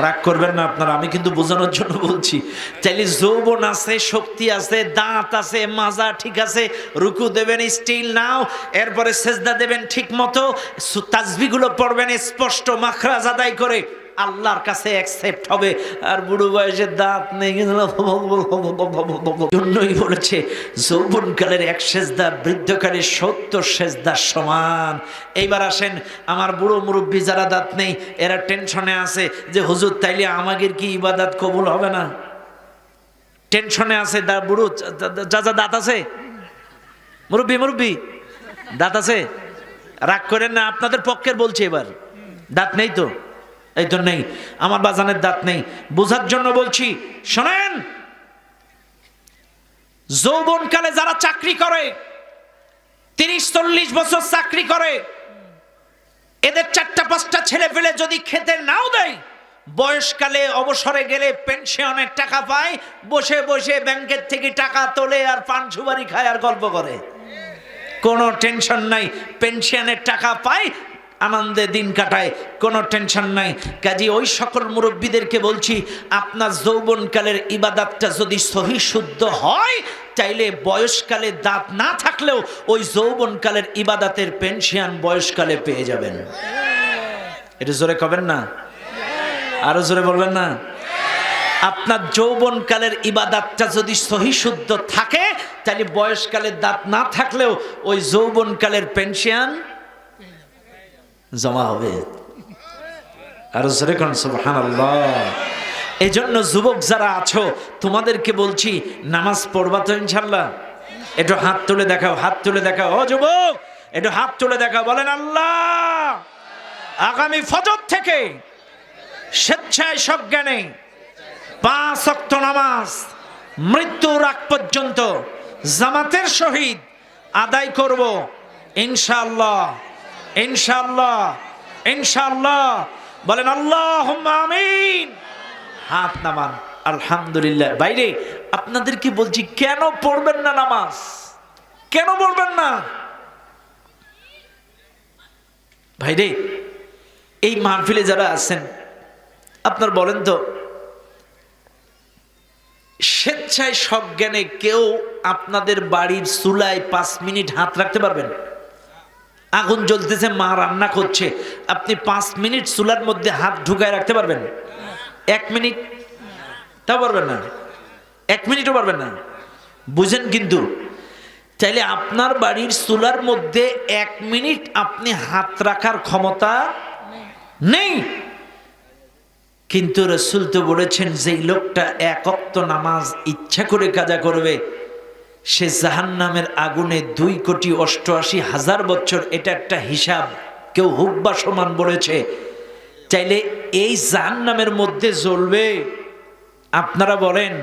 রাগ করবেন না আপনারা, আমি কিন্তু বোঝানোর জন্য বলছি। চাইলে যৌবন আছে, শক্তি আছে, দাঁত আছে, মাজা ঠিক আছে, রুকু দেবেন স্টিল নাও, এরপরে সেজদা দেবেন ঠিক মতো, তাসবিহগুলো পড়বেন স্পষ্ট মাখরাজ আদায় করে, আল্লাহর কাছে অ্যাকসেপ্ট হবে। আর বুড়ো বয়সে দাঁত নেই, জন্যই বলেছে যৌবনকালের 1 সেজদা বৃদ্ধকালের 70 সেজদার সমান। এইবার আসেন, আমার বুড়ো মুরব্বী যারা দাঁত নেই এরা টেনশনে আছে যে হুজুর তাইলে আমাদের কি ইবাদত কবুল হবে না? টেনশনে আছে। বুড়ো যা দাঁত আছে, মুরব্বী দাঁত আছে, রাগ করেন না, আপনাদের পক্ষের বলছি। এবার দাঁত নেই তো, এই তো নেই, আমার বাজানের দাঁত নেই, বোঝার জন্য বলছি। শোনেন, যৌবনকালে যারা চাকরি করে, 30-40 বছর চাকরি করে, এদের 4টা-5টা ছেলে পেলে যদি খেতে নাও দেয়, বয়সকালে অবসরে গেলে পেনশনের টাকা পায়, বসে বসে ব্যাংকের থেকে টাকা তোলে আর পান সুপারি খায় আর গল্প করে, কোনো টেনশন নাই, পেনশনের টাকা পায়, আনন্দে দিন কাটায়, কোনো টেনশন নাই। কাজী ওই সকল মুরব্বীদেরকে বলছি, আপনার যৌবনকালের ইবাদতটা যদি সহি শুদ্ধ হয়, চাইলে বয়সকালে দাঁত না থাকলেও ওই যৌবনকালের ইবাদতের পেনশন বয়সকালে পেয়ে যাবেন। এটা জোরে কবেন না? আরো জোরে বলবেন না? আপনার যৌবনকালের ইবাদতটা যদি সহি শুদ্ধ থাকে, তাহলে বয়সকালের দাঁত না থাকলেও ওই যৌবনকালের পেনশন জমা হবে। আর জোরে কোন সুবহানাল্লাহ। এই জন্য যুবক যারা আছো তোমাদেরকে বলছি, নামাজ পড়বা তো ইনশাল্লাহ? একটু হাত তুলে দেখাও, হাত তুলে দেখাও। ও যুবক, একটু হাত তুলে দেখাও, বলেন আল্লাহ আগামী ফজর থেকে স্বেচ্ছায় সজ্ঞানে 5 ওয়াক্ত নামাজ মৃত্যুর আগ পর্যন্ত জামাতের সহিত আদায় করব ইনশাআল্লাহ, ইনশাআল্লাহ, ইনশাআল্লাহ। বলেন আল্লাহুম্মা আমিন। হাত নামান। আলহামদুলিল্লাহ। বাইরে আপনাদেরকে বলছি, কেন পড়বেন না নামাজ? কেন পড়বেন না? ভাইরে, এই মাহফিলে যারা আছেন, আপনার বলেন তো স্বেচ্ছায় সজ্ঞানে কেউ আপনাদের বাড়ির চুলায় 5 মিনিট হাত রাখতে পারবেন? আগুন জ্বলতেছে, মা রান্না করছে, আপনি 5 মিনিট চুলার মধ্যে হাত ঢুকায় রাখতে পারবেন? 1 মিনিট তাও পারবেন না, 1 মিনিটও পারবেন না। বুঝেন কিন্তু, চাইলে আপনার বাড়ির চুলার মধ্যে 1 মিনিট আপনি হাত রাখার ক্ষমতা নেই। কিন্তু রাসূল তো বলেছেন, যেই লোকটা 1 ওয়াক্ত নামাজ ইচ্ছা করে কাজা করবে সে জাহান্নামের আগুনে 2,88,000 বছর, এটা একটা হিসাব, কেউ হুব্বা সমান বলেছে। চাইলে এই জাহান্নামের মধ্যে জ্বলবে, আপনারা বলেন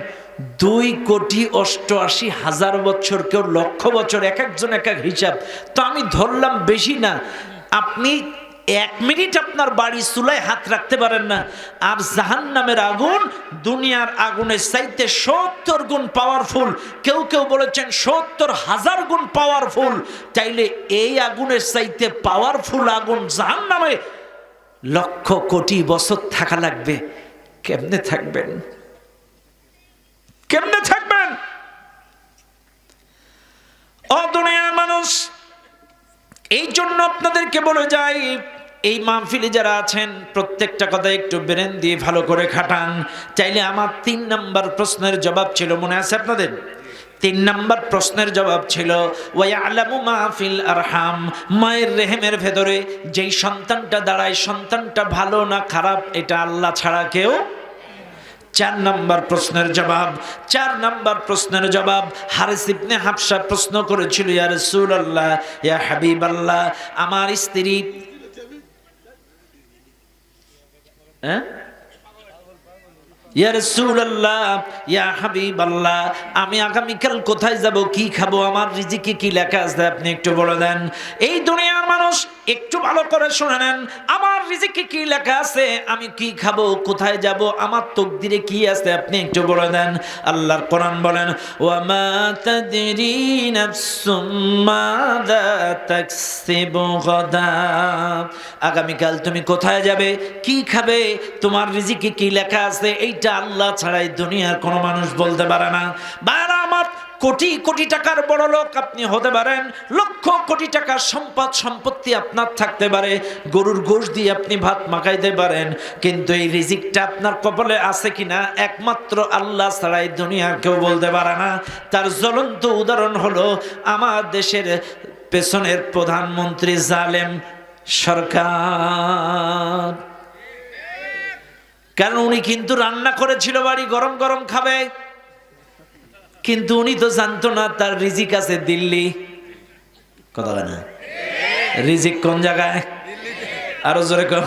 2,88,000 বছর, কেউ 1,00,000 বছর, এক একজন এক এক হিসাব। তো আমি ধরলাম বেশি না, আপনি 1 মিনিট আপনার বাড়ি চুলায় হাত রাখতে পারেন না। আর জাহান্নামের আগুন দুনিয়ার আগুনের চাইতে 70 গুণ পাওয়ারফুল, কেউ কেউ বলেছেন 70,000 গুণ পাওয়ারফুল। চাইলে এই আগুনের চাইতে পাওয়ারফুল আগুন জাহান্নামে 1,00,000,000,000 বছর থাকা লাগবে। কেমনে থাকবেন? কেমনে থাকবেন? ও দুনিয়ার মানুষ, এই জন্য আপনাদেরকে বলে যাই, এই মাহফিলে যারা আছেন প্রত্যেকটা কথা একটু ব্রেন দিয়ে ভালো করে খাটান। চাইলে আমার 3 নাম্বার প্রশ্নের জবাব ছিল, মনে আছে আপনাদের? 3 নাম্বার প্রশ্নের জবাব ছিল ওয়ায়ালামু মা ফিল আরহাম, মায়ের রেহেমের ভেতরে যেই সন্তানটা দাঁড়ায়, সন্তানটা ভালো না খারাপ এটা আল্লাহ ছাড়া কেউ। 4 নাম্বার প্রশ্নের জবাব, 4 নাম্বার প্রশ্নের জবাব হারিস ইবনে হাবশা প্রশ্ন করেছিল, ইয়া রাসূলুল্লাহ, ইয়া হাবিবাল্লাহ, আমার স্ত্রী ইয়া রাসূলুল্লাহ, ইয়া হাবিবাল্লাহ, আমি আগামীকাল কোথায় যাব, কি খাবো, আমার রিজিকে কি লেখা আছে আপনি একটু বলে দেন। এই দুনিয়ার মানুষ একটু ভালো করে শুনে নেন, আমার রিজিকে কি লেখা আছে, আমি কি খাবো, কোথায় যাব, আমার তকদিরে কি আছে আপনি একটু বলে দেন। আল্লাহর কোরআন বলেন, ওয়া মা তাদরি নাফসুম মাযা তাকসিবু গাদা, আগামীকাল তুমি কোথায় যাবে, কি খাবে, তোমার রিজিকে কি লেখা আছে এইটা আল্লাহ ছাড়াই দুনিয়ার কোনো মানুষ বলতে পারে না। বাবা আমার, কোটি কোটি টাকার বড় লোক আপনি হতে পারেন, লক্ষ কোটি টাকার সম্পদ সম্পত্তি আপনার থাকতে পারে, গরুর গোশ দিয়ে আপনি ভাত মাখাইতে পারেন, কিন্তু এই রিজিকটা আপনার কপালে আছে কিনা একমাত্র আল্লাহ ছাড়াই দুনিয়ার কেউ বলতে পারে না। তার জ্বলন্ত উদাহরণ হলো আমার দেশের পেছনের প্রধানমন্ত্রী জালেম সরকার। কারণ উনি কিন্তু রান্না করেছিল বাড়ি গরম গরম খাবে, কিন্তু উনি তো জানতো না তার রিজিক আছে দিল্লি। কথা বলে না, রিজিক কোন জায়গায়? আরো জোরে কর।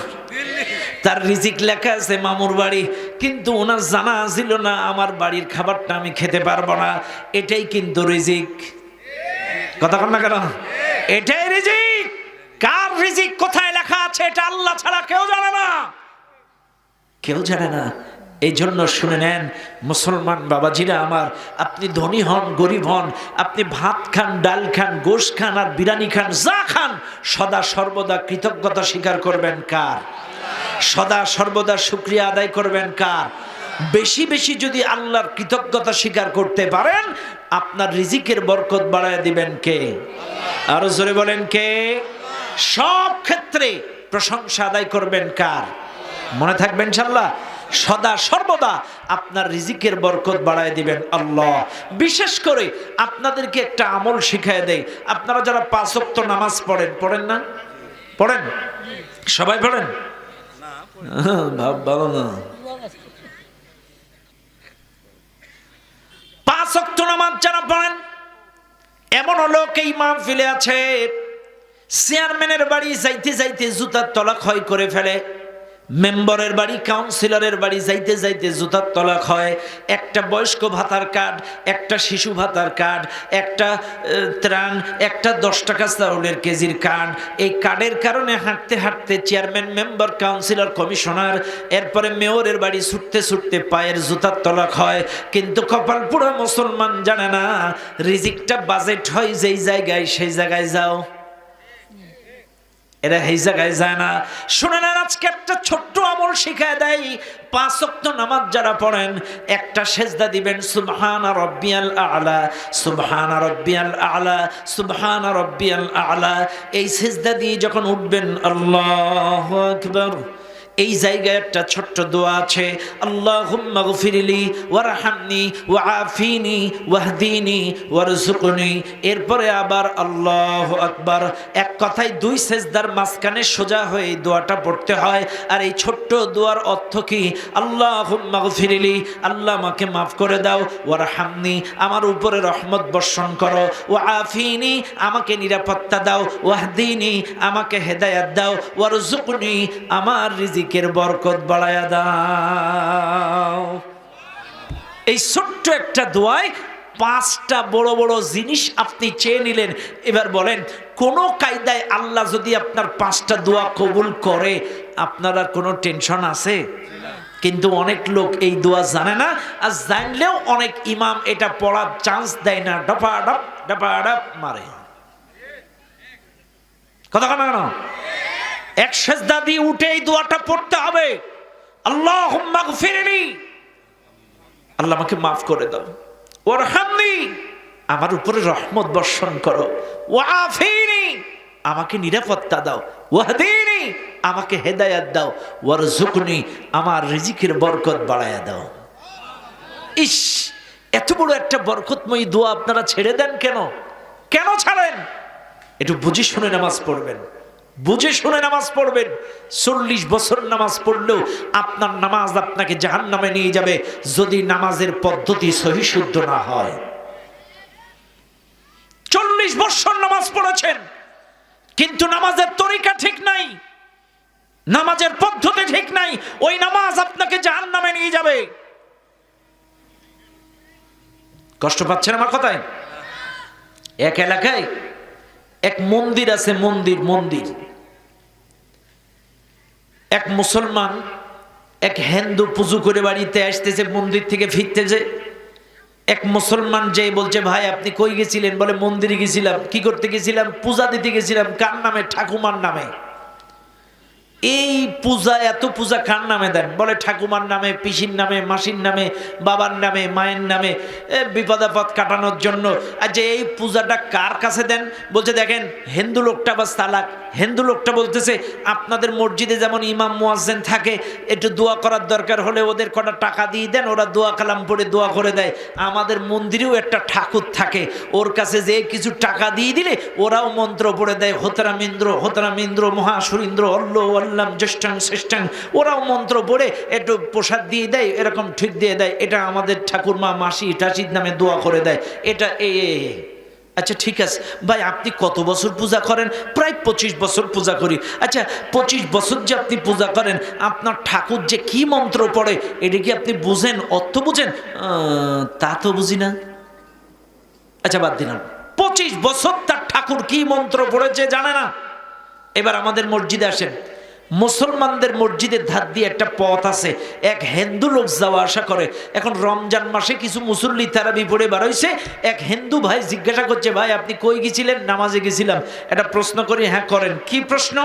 তার রিজিক লেখা আছে মামুর বাড়ি, কিন্তু ওনার জানা ছিল না আমার বাড়ির খাবারটা আমি খেতে পারবো না, এটাই কিন্তু রিজিক। কথা কন না কেন? এটাই রিজিক। কার রিজিক কোথায় লেখা আছে এটা আল্লাহ ছাড়া কেউ জানে না, কেউ জানে না। এই জন্য শুনে নেন মুসলমান বাবাজিরা আমার, আপনি ধনী হন গরিব হন, আপনি ভাত খান ডাল খান গোশ খান আর বিরিয়ানি খান, যা খান, সদা সর্বদা কৃতজ্ঞতা স্বীকার করবেন কার? সদা সর্বদা শুকরিয়া আদায় করবেন কার? বেশি বেশি যদি আল্লাহর কৃতজ্ঞতা স্বীকার করতে পারেন, আপনার রিজিকের বরকত বাড়ায় দিবেন কে? আরো জোরে বলেন কে? সব ক্ষেত্রে প্রশংসা আদায় করবেন কার? মনে থাকবেন ইনশাআল্লাহ, সদা সর্বদা আপনার রিজিকের বরকত বাড়ায় দিবেন আল্লাহ। বিশেষ করে আপনাদেরকে একটা আমল শিখায় দেয়, আপনারা যারা 5 ওয়াক্ত নামাজ পড়েন, পড়েন না? পড়েন? সবাই পড়েন? ভাব ভালো না। 5 ওয়াক্ত নামাজ যারা পড়েন, এমন লোক এই মাহফিলে আছে, চেয়ারম্যানের বাড়ি যাইতে যাইতে জুতার তলা ক্ষয় করে ফেলে, মেম্বারের বাড়ি কাউন্সিলরের বাড়ি যাইতে যাইতে জুতার তলা ক্ষয়, একটা বয়স্ক ভাতার কার্ড, একটা শিশু ভাতার কার্ড, একটা ত্রাণ, একটা 10 টাকা চাউলের কেজির কার্ড, এই কার্ডের কারণে হাঁটতে হাঁটতে চেয়ারম্যান, মেম্বার, কাউন্সিলর, কমিশনার, এরপরে মেয়রের বাড়ি ছুটতে ছুটতে পায়ের জুতার তলা ক্ষয়। কিন্তু কপাল পুরো মুসলমান জানে না রিজিকটা বাজেট হয় যেই জায়গায়, সেই জায়গায় যাও। এরা এই জায়গায় যায় না। শুনে নেন, আজকে একটা ছোট্ট আমল শিখায় দেয়। 5 ওয়াক্ত নামাজ যারা পড়েন, একটা সেজদা দিবেন সুবহানা রাব্বিয়াল আ'লা, সুবহানা রাব্বিয়াল আ'লা, সুবহানা রাব্বিয়াল আ'লা। এই সেজদা দিয়ে যখন উঠবেন, আল্লাহু আকবার, এই জায়গায় একটা ছোট্ট দোয়া আছে, আল্লাহুম্মা গফিরলি ওয়ারহামনি ওয়াআফিনি ওয়াহদিনি ওয়ারযুকনি। এরপরে আবার আল্লাহু আকবার। এক কথায় 2 সেজদার মাঝখানে সোজা হয়ে এই দোয়াটা পড়তে হয়। আর এই ছোট্ট দোয়ার অর্থ কি? আল্লাহুম্মা গফিরলি, আল্লাহ আমাকে মাফ করে দাও, ওয়ারহামনি, আমার উপরে রহমত বর্ষণ করো, ওয়াআফিনি, আমাকে নিরাপত্তা দাও, ওয়াহদিনি, আমাকে হেদায়েত দাও, ওয়ারযুকনি, আমার রিজিকের বরকত বাড়ায়া দাও। এই ছোট্ট একটা দোয়ায় 5টা বড় বড় জিনিস আপনি চেয়ে নিলেন। এবার বলেন, কোন কায়দায় আল্লাহ যদি আপনার 5টা দোয়া কবুল করে, আপনার আর কোনো টেনশন আছে? কিন্তু অনেক লোক এই দোয়া জানে না, আর জানলেও অনেক ইমাম এটা পড়ার চান্স দেয় না, ডপাডপ মারে। কথা কেন? এক সেজদা দিয়ে উঠে এই দোয়াটা পড়তে হবে, আল্লাহুম্মা গফিরলি, আল্লাহ আমাকে মাফ করে দাও, ওয়ারহামনি, আমার উপরে রহমত বর্ষণ করো, ওয়াআফিনি, আমাকে নিরাপত্তা দাও, ওয়াহদিনি, আমাকে হেদায়েত দাও, ওয়ারযুকনি, আমার রিজিকের বরকত বাড়ায়া দাও। ইস, এত বড় একটা বরকতময় দোয়া আপনারা ছেড়ে দেন কেন? কেন ছাড়েন? একটু বুঝে শুনে নামাজ পড়বেন, বুঝে শুনে নামাজ পড়বেন। 40 বছর নামাজ পড়লেও আপনার নামাজ আপনাকে জাহান্নামে নিয়ে যাবে, যদি নামাজের পদ্ধতি সহি শুদ্ধ না হয়। 40 বছর নামাজ পড়েছেন, কিন্তু নামাজের তরিকা ঠিক নাই, নামাজের পদ্ধতি ঠিক নাই, ওই নামাজ আপনাকে জাহান্নামে নিয়ে যাবে। কষ্ট পাচ্ছেন আমার কথায়? এক এলাকায় এক মন্দির আছে, মন্দির। এক মুসলমান এক হিন্দু পুজো করে বাড়িতে আসতেছে, মন্দির থেকে ফিরতেছে। এক মুসলমান যে বলছে, ভাই আপনি কই গেছিলেন? বলে, মন্দিরে গেছিলাম। কি করতে গেছিলাম? পূজা দিতে গেছিলাম। কার নামে? ঠাকুমার নামে। এই পূজা, এত পূজা কার নামে দেন? বলে, ঠাকুমার নামে, পিসির নামে, মাসির নামে, বাবার নামে, মায়ের নামে, বিপদাপদ কাটানোর জন্য। আর যে এই পূজাটা কার কাছে দেন? বলছে, দেখেন হিন্দু লোকটা বা চালাক। হিন্দু লোকটা বলতেছে, আপনাদের মসজিদে যেমন ইমাম মুয়াজ্জিন থাকে, একটু দোয়া করার দরকার হলে ওদের কটা টাকা দিয়ে দেন, ওরা দোয়া কালাম পড়ে দোয়া করে দেয়। আমাদের মন্দিরেও একটা ঠাকুর থাকে, ওর কাছে যে কিছু টাকা দিয়ে দিলে ওরাও মন্ত্র পড়ে দেয়, হোতরামিন্দ্র মহাসুরিন্দ্র অল্লাম জ্যেষ্ঠাং শ্রেষ্ঠাং, ওরাও মন্ত্র পড়ে একটু প্রসাদ দিয়ে দেয়, এরকম ঠিক দিয়ে দেয়। এটা আমাদের ঠাকুরমা মাসি টাসির নামে দোয়া করে দেয়। এটা আচ্ছা ঠিক আছে ভাই, আপনি কত বছর পূজা করেন? প্রায় 25 বছর পূজা করি। আচ্ছা 25 বছর যে আপনি পূজা করেন, আপনার ঠাকুর যে কি মন্ত্র পড়ে এটা কি আপনি বুঝেন? অর্থ বুঝেন? তা তো বুঝি না। আচ্ছা বাদ দিলাম, 25 বছর তার ঠাকুর কি মন্ত্র পড়েছে জানে না। এবার আমাদের মসজিদে আসেন, মুসলমানদের মসজিদের ধার দিয়ে একটা পথ আছে, এক হিন্দু লোক যাওয়া আসা করে। এখন রমজান মাসে কিছু মুসল্লি তারাবি পড়ে বার হইছে। এক হিন্দু ভাই জিজ্ঞাসা করছে, ভাই আপনি কই গেছিলেন? নামাজে গেছিলাম। একটা প্রশ্ন করি। হ্যাঁ করেন। কি প্রশ্ন?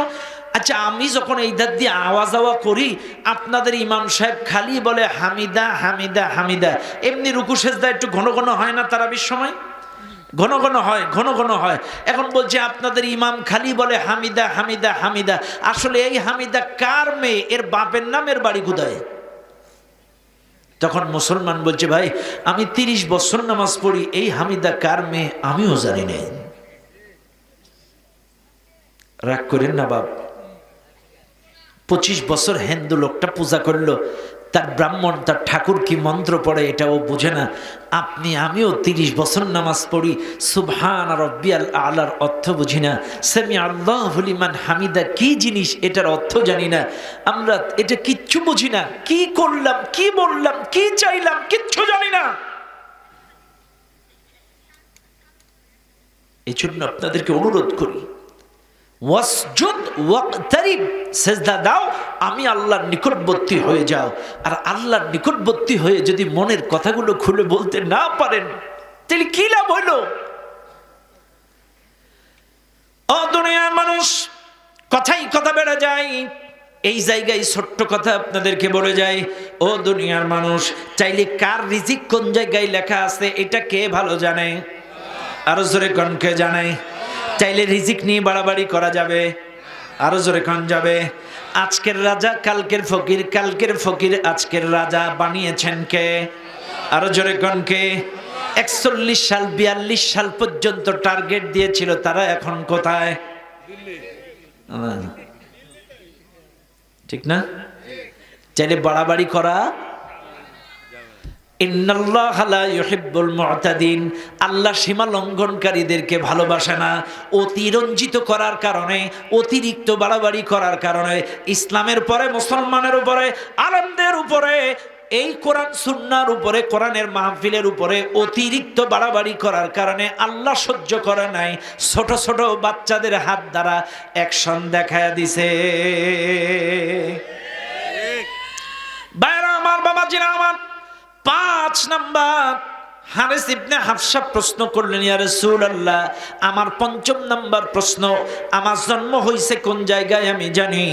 আচ্ছা আমি যখন এই ধার দিয়ে আওয়াজ করি, আপনাদের ইমাম সাহেব খালি বলে হামিদা হামিদা হামিদা, এমনি রুকু সেজদা একটু ঘন ঘন হয় না তারাবির সময়? ঘন ঘন হয়। এখন বলছে আপনাদের ইমাম খালি বলে হামিদা হামিদা হামিদা। আসলে এই হামিদা কার মেয়ে? এর বাপের নাম, এর বাড়ি কোথায়? তখন মুসলমান বলছে, ভাই আমি 30 বছর নামাজ পড়ি, এই হামিদা কার মেয়ে আমিও জানি না। রাগ করেন না বাপ, 25 বছর হিন্দু লোকটা পূজা করলো, তার ব্রাহ্মণ, তার ঠাকুর কি মন্ত্র পড়ে এটাও বোঝে না। আপনি আমিও 30 বছর নামাজ পড়ি, সুবহান রাব্বিয়াল আ'লার অর্থ বুঝি না, সামি আল্লাহু লিমান হামিদা কি জিনিস এটার অর্থ জানি না। আমরা এটা কিচ্ছু বুঝি না, কি করলাম, কি বললাম, কি চাইলাম, কিচ্ছু জানি না। এই জন্য আপনাদেরকে অনুরোধ করি, ওয়াসজুদ ওয়াকতারিব, সেজদা দাও, আমি আল্লাহর নিকটবর্তী হয়ে যাও। আর আল্লাহর নিকটবর্তী হয়ে যদি মনের কথাগুলো খুলে বলতে না পারেন, তাহলে কি লাভ হলো? ও দুনিয়ার মানুষ, কথা কথাই কথা বেড়ে যায়। এই জায়গায় ছোট্ট কথা আপনাদেরকে বলে যাই, ও দুনিয়ার মানুষ, চাইলে কার রিজিক কোন জায়গায় লেখা আছে এটা কে ভালো জানে? আরো জোরে কোন কে জানে? চাইলে রিজিক নিয়ে বাড়াবাড়ি করা যাবে? আরো জোরে কোন যাবে? আজকের রাজা কালকের ফকির, কালকের ফকির আজকের রাজা বানিয়েছেন কে? আরো জোরে কোন কে? 41 সাল 42 সাল পর্যন্ত টার্গেট দিয়েছিল, তারা এখন কোথায়? ঠিক না? চাইলে বাড়াবাড়ি করা। ইন্নাল্লাহা লা ইউহিব্বুল মু'তাদিন, আল্লাহ সীমা লঙ্ঘনকারীদেরকে ভালোবাসে না। অতিরঞ্জিত করার কারণে, অতিরিক্ত বাড়াবাড়ি করার কারণে ইসলামের পরে, মুসলমানের উপরে, আলেমদের উপরে, এই কোরআন সুন্নাহর উপরে, কোরআনের মাহফিলের উপরে অতিরিক্ত বাড়াবাড়ি করার কারণে আল্লাহ সহ্য করে নাই। ছোট ছোট বাচ্চাদের হাত দ্বারা অ্যাকশন দেখায় দিছে। বাইরা আমার, বাবাজিরা আমার, 5 নাম্বার, হারিস ইবনে হাফসা প্রশ্ন করলেন, ইয়া রাসূলুল্লাহ, আমার 5ম নাম্বার প্রশ্ন, আমার জন্ম হইছে কোন জায়গায় আমি জানি,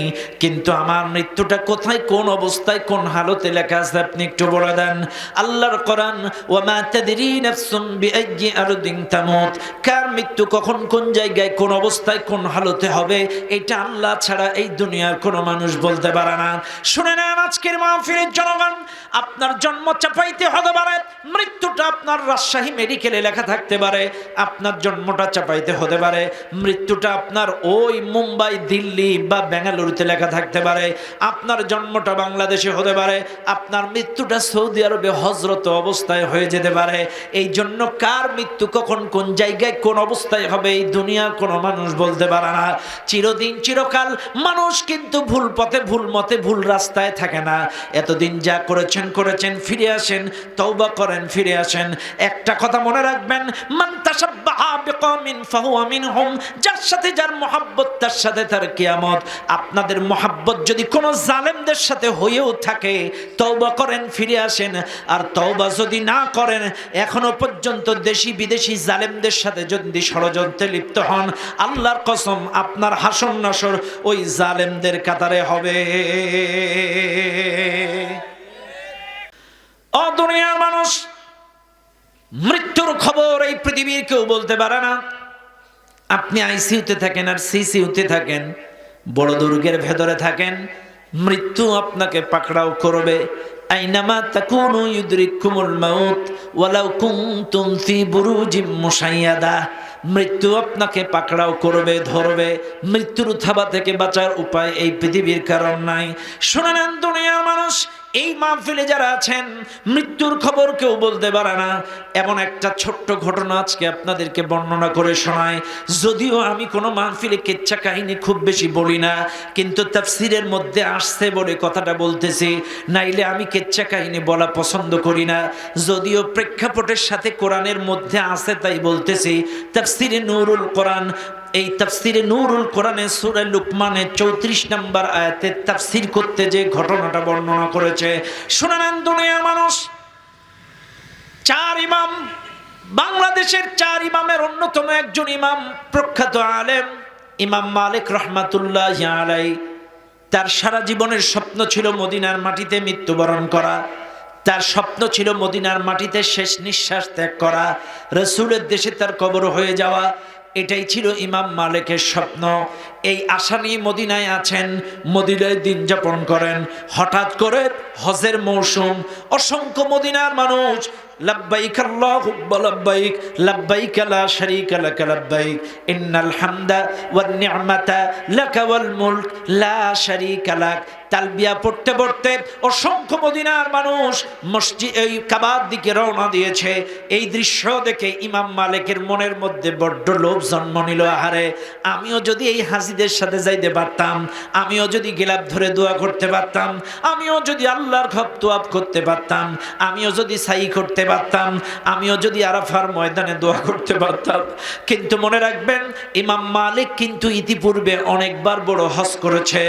কিন্তু আমার মৃত্যুটা কোথায়, কোন অবস্থায়, কোন হালতে লেখা আছে আপনি একটু বলে দেন। আল্লাহর কোরআন, ওয়া মা তাদরি নাফসুম বিআইয়ি আরদিন তামুত, কার মৃত্যু কখন, কোন জায়গায়, কোন অবস্থায়, কোন হালতে হবে, এটা আল্লাহ ছাড়া এই দুনিয়ার কোনো মানুষ বলতে পারে না। শুনে নেন আজকের মাহফিলের জনগণ, আপনার জন্ম চাপাইতে হতে পারে, মৃত্যুটা আপনার রাজশাহী মেডিকেলে লেখা থাকতে পারে, আপনার জন্মটা চাপাইতে হতে পারে, মৃত্যুটা আপনার ওই মুম্বাই, দিল্লি বা বেঙ্গালুরুতে লেখা থাকতে পারে, আপনার জন্মটা বাংলাদেশে হতে পারে, আপনার মৃত্যুটা সৌদি আরবে হজরত অবস্থায় হয়ে যেতে পারে। এই জন্য কার মৃত্যু কখন, কোন জায়গায়, কোন অবস্থায় হবে, এই দুনিয়ার কোনো মানুষ বলতে পারে না। চিরদিন চিরকাল মানুষ কিন্তু ভুল পথে, ভুল মতে, ভুল রাস্তায় থাকে না। এতদিন যা করেছেন করেছেন, ফিরে আসেন, তওবা করেন, ফিরে আসেন। একটা কথা মনে রাখবেন, মান তাশাব্বাহা বিকওমিন ফাহুয়া মিনহুম, যার সাথে যার মহব্বত তার সাথে তার কিয়ামত। আপনাদের মহব্বত যদি কোনো জালেমদের সাথে হয়েও থাকে, তওবা করেন, ফিরে আসেন। আর তওবা যদি না করেন, এখনো পর্যন্ত দেশি বিদেশি জালেমদের সাথে যদি ষড়যন্ত্রে লিপ্ত হন, আল্লাহর কসম আপনার হাসর নাসর ওই জালেমদের কাতারে হবে। ও দুনিয়ার মানুষ, মৃত্যুর খবর এই পৃথিবীর কেউ বলতে পারে না। আপনি আইসিইউতে থাকেন আর সিসিইউতে থাকেন, বড় দুর্গের ভেতরে থাকেন, মৃত্যু আপনাকে পাকড়াও করবে। আইনামা তাকুনু ইউদরিকুমুল মাউত ওয়ালাউ কুনতুম ফি বুরুজিম মুশাইয়াদা, মৃত্যু আপনাকে পাকড়াও করবে, ধরবে। মৃত্যুর থাবা থেকে বাঁচার উপায় এই পৃথিবীর কারণ নাই। শুনে নেন দুনিয়ার মানুষ, এই মাহফিলে যারা আছেন, মৃত্যুর খবর কেউ বলতে পারে না। এমন একটা ছোট্ট ঘটনা আজকে আপনাদেরকে বর্ণনা করে শোনাই। যদিও আমি কোনো মাহফিলে কিচ্ছা কাহিনী খুব বেশি বলি না, কিন্তু তাফসীরের মধ্যে আসছে বলে কথাটা বলতেছি, নাইলে আমি কিচ্ছা কাহিনী বলা পছন্দ করি না। যদিও প্রেক্ষাপটের সাথে কোরআনের মধ্যে আছে তাই বলতেছি। তাফসীরে নূরুল কোরআন, এই তাফসীরে নূরুল কোরআনে সূরা লুকমানের 34 নম্বর আয়াতে তাফসীর করতে যে ঘটনাটা বর্ণনা করেছে, শুনে নেন দুনিয়ার মানুষ। 4 ইমাম, বাংলাদেশের 4 ইমামের অন্যতম একজন ইমাম, প্রখ্যাত আলেম ইমাম মালিক রাহমাতুল্লাহি আলাইহি, তার সারা জীবনের স্বপ্ন ছিল মদিনার মাটিতে মৃত্যুবরণ করা। তার স্বপ্ন ছিল মদিনার মাটিতে শেষ নিঃশ্বাস ত্যাগ করা, রাসূলের দেশে তার কবর হয়ে যাওয়া। এটাই ছিল ইমাম মালিকের স্বপ্ন। এই আশা নিয়ে মদিনায় আছেন, মদিনায় দিন যাপন করেন। হঠাৎ করে হজের মৌসুম, অসংখ্য মদিনার মানুষ লাব্বাইক আল্লাহুম্মা লাব্বাইক, লাব্বাইক লা শারীকা লাক লাব্বাইক, ইন্নাল হামদা ওয়ান নি'মাতা লাকা ওয়াল মুলক লা শারীকা লাক, তালবিয়া পড়তে পড়তে অসংখ্য মদিনার মানুষ মসজিদ এই কাবার দিকে রওনা দিয়েছে। এই দৃশ্য দেখে ইমাম মালিকের মনের মধ্যে বড্ড লোভ জন্ম নিল। আহারে, আমিও যদি এই হাজিদের সাথে যাইতে পারতাম, আমিও যদি গিলাপ ধরে দোয়া করতে পারতাম, আমিও যদি আল্লাহর হক তোয়াব করতে পারতাম, আমিও যদি সাই করতে থাকতে পারতাম, আমিও যদি আরাফার ময়দানে দোয়া করতে পারতাম। কিন্তু মনে রাখবেন, ইমাম মালিক কিন্তু ইতিপূর্বে অনেকবার বড় হজ করেছে,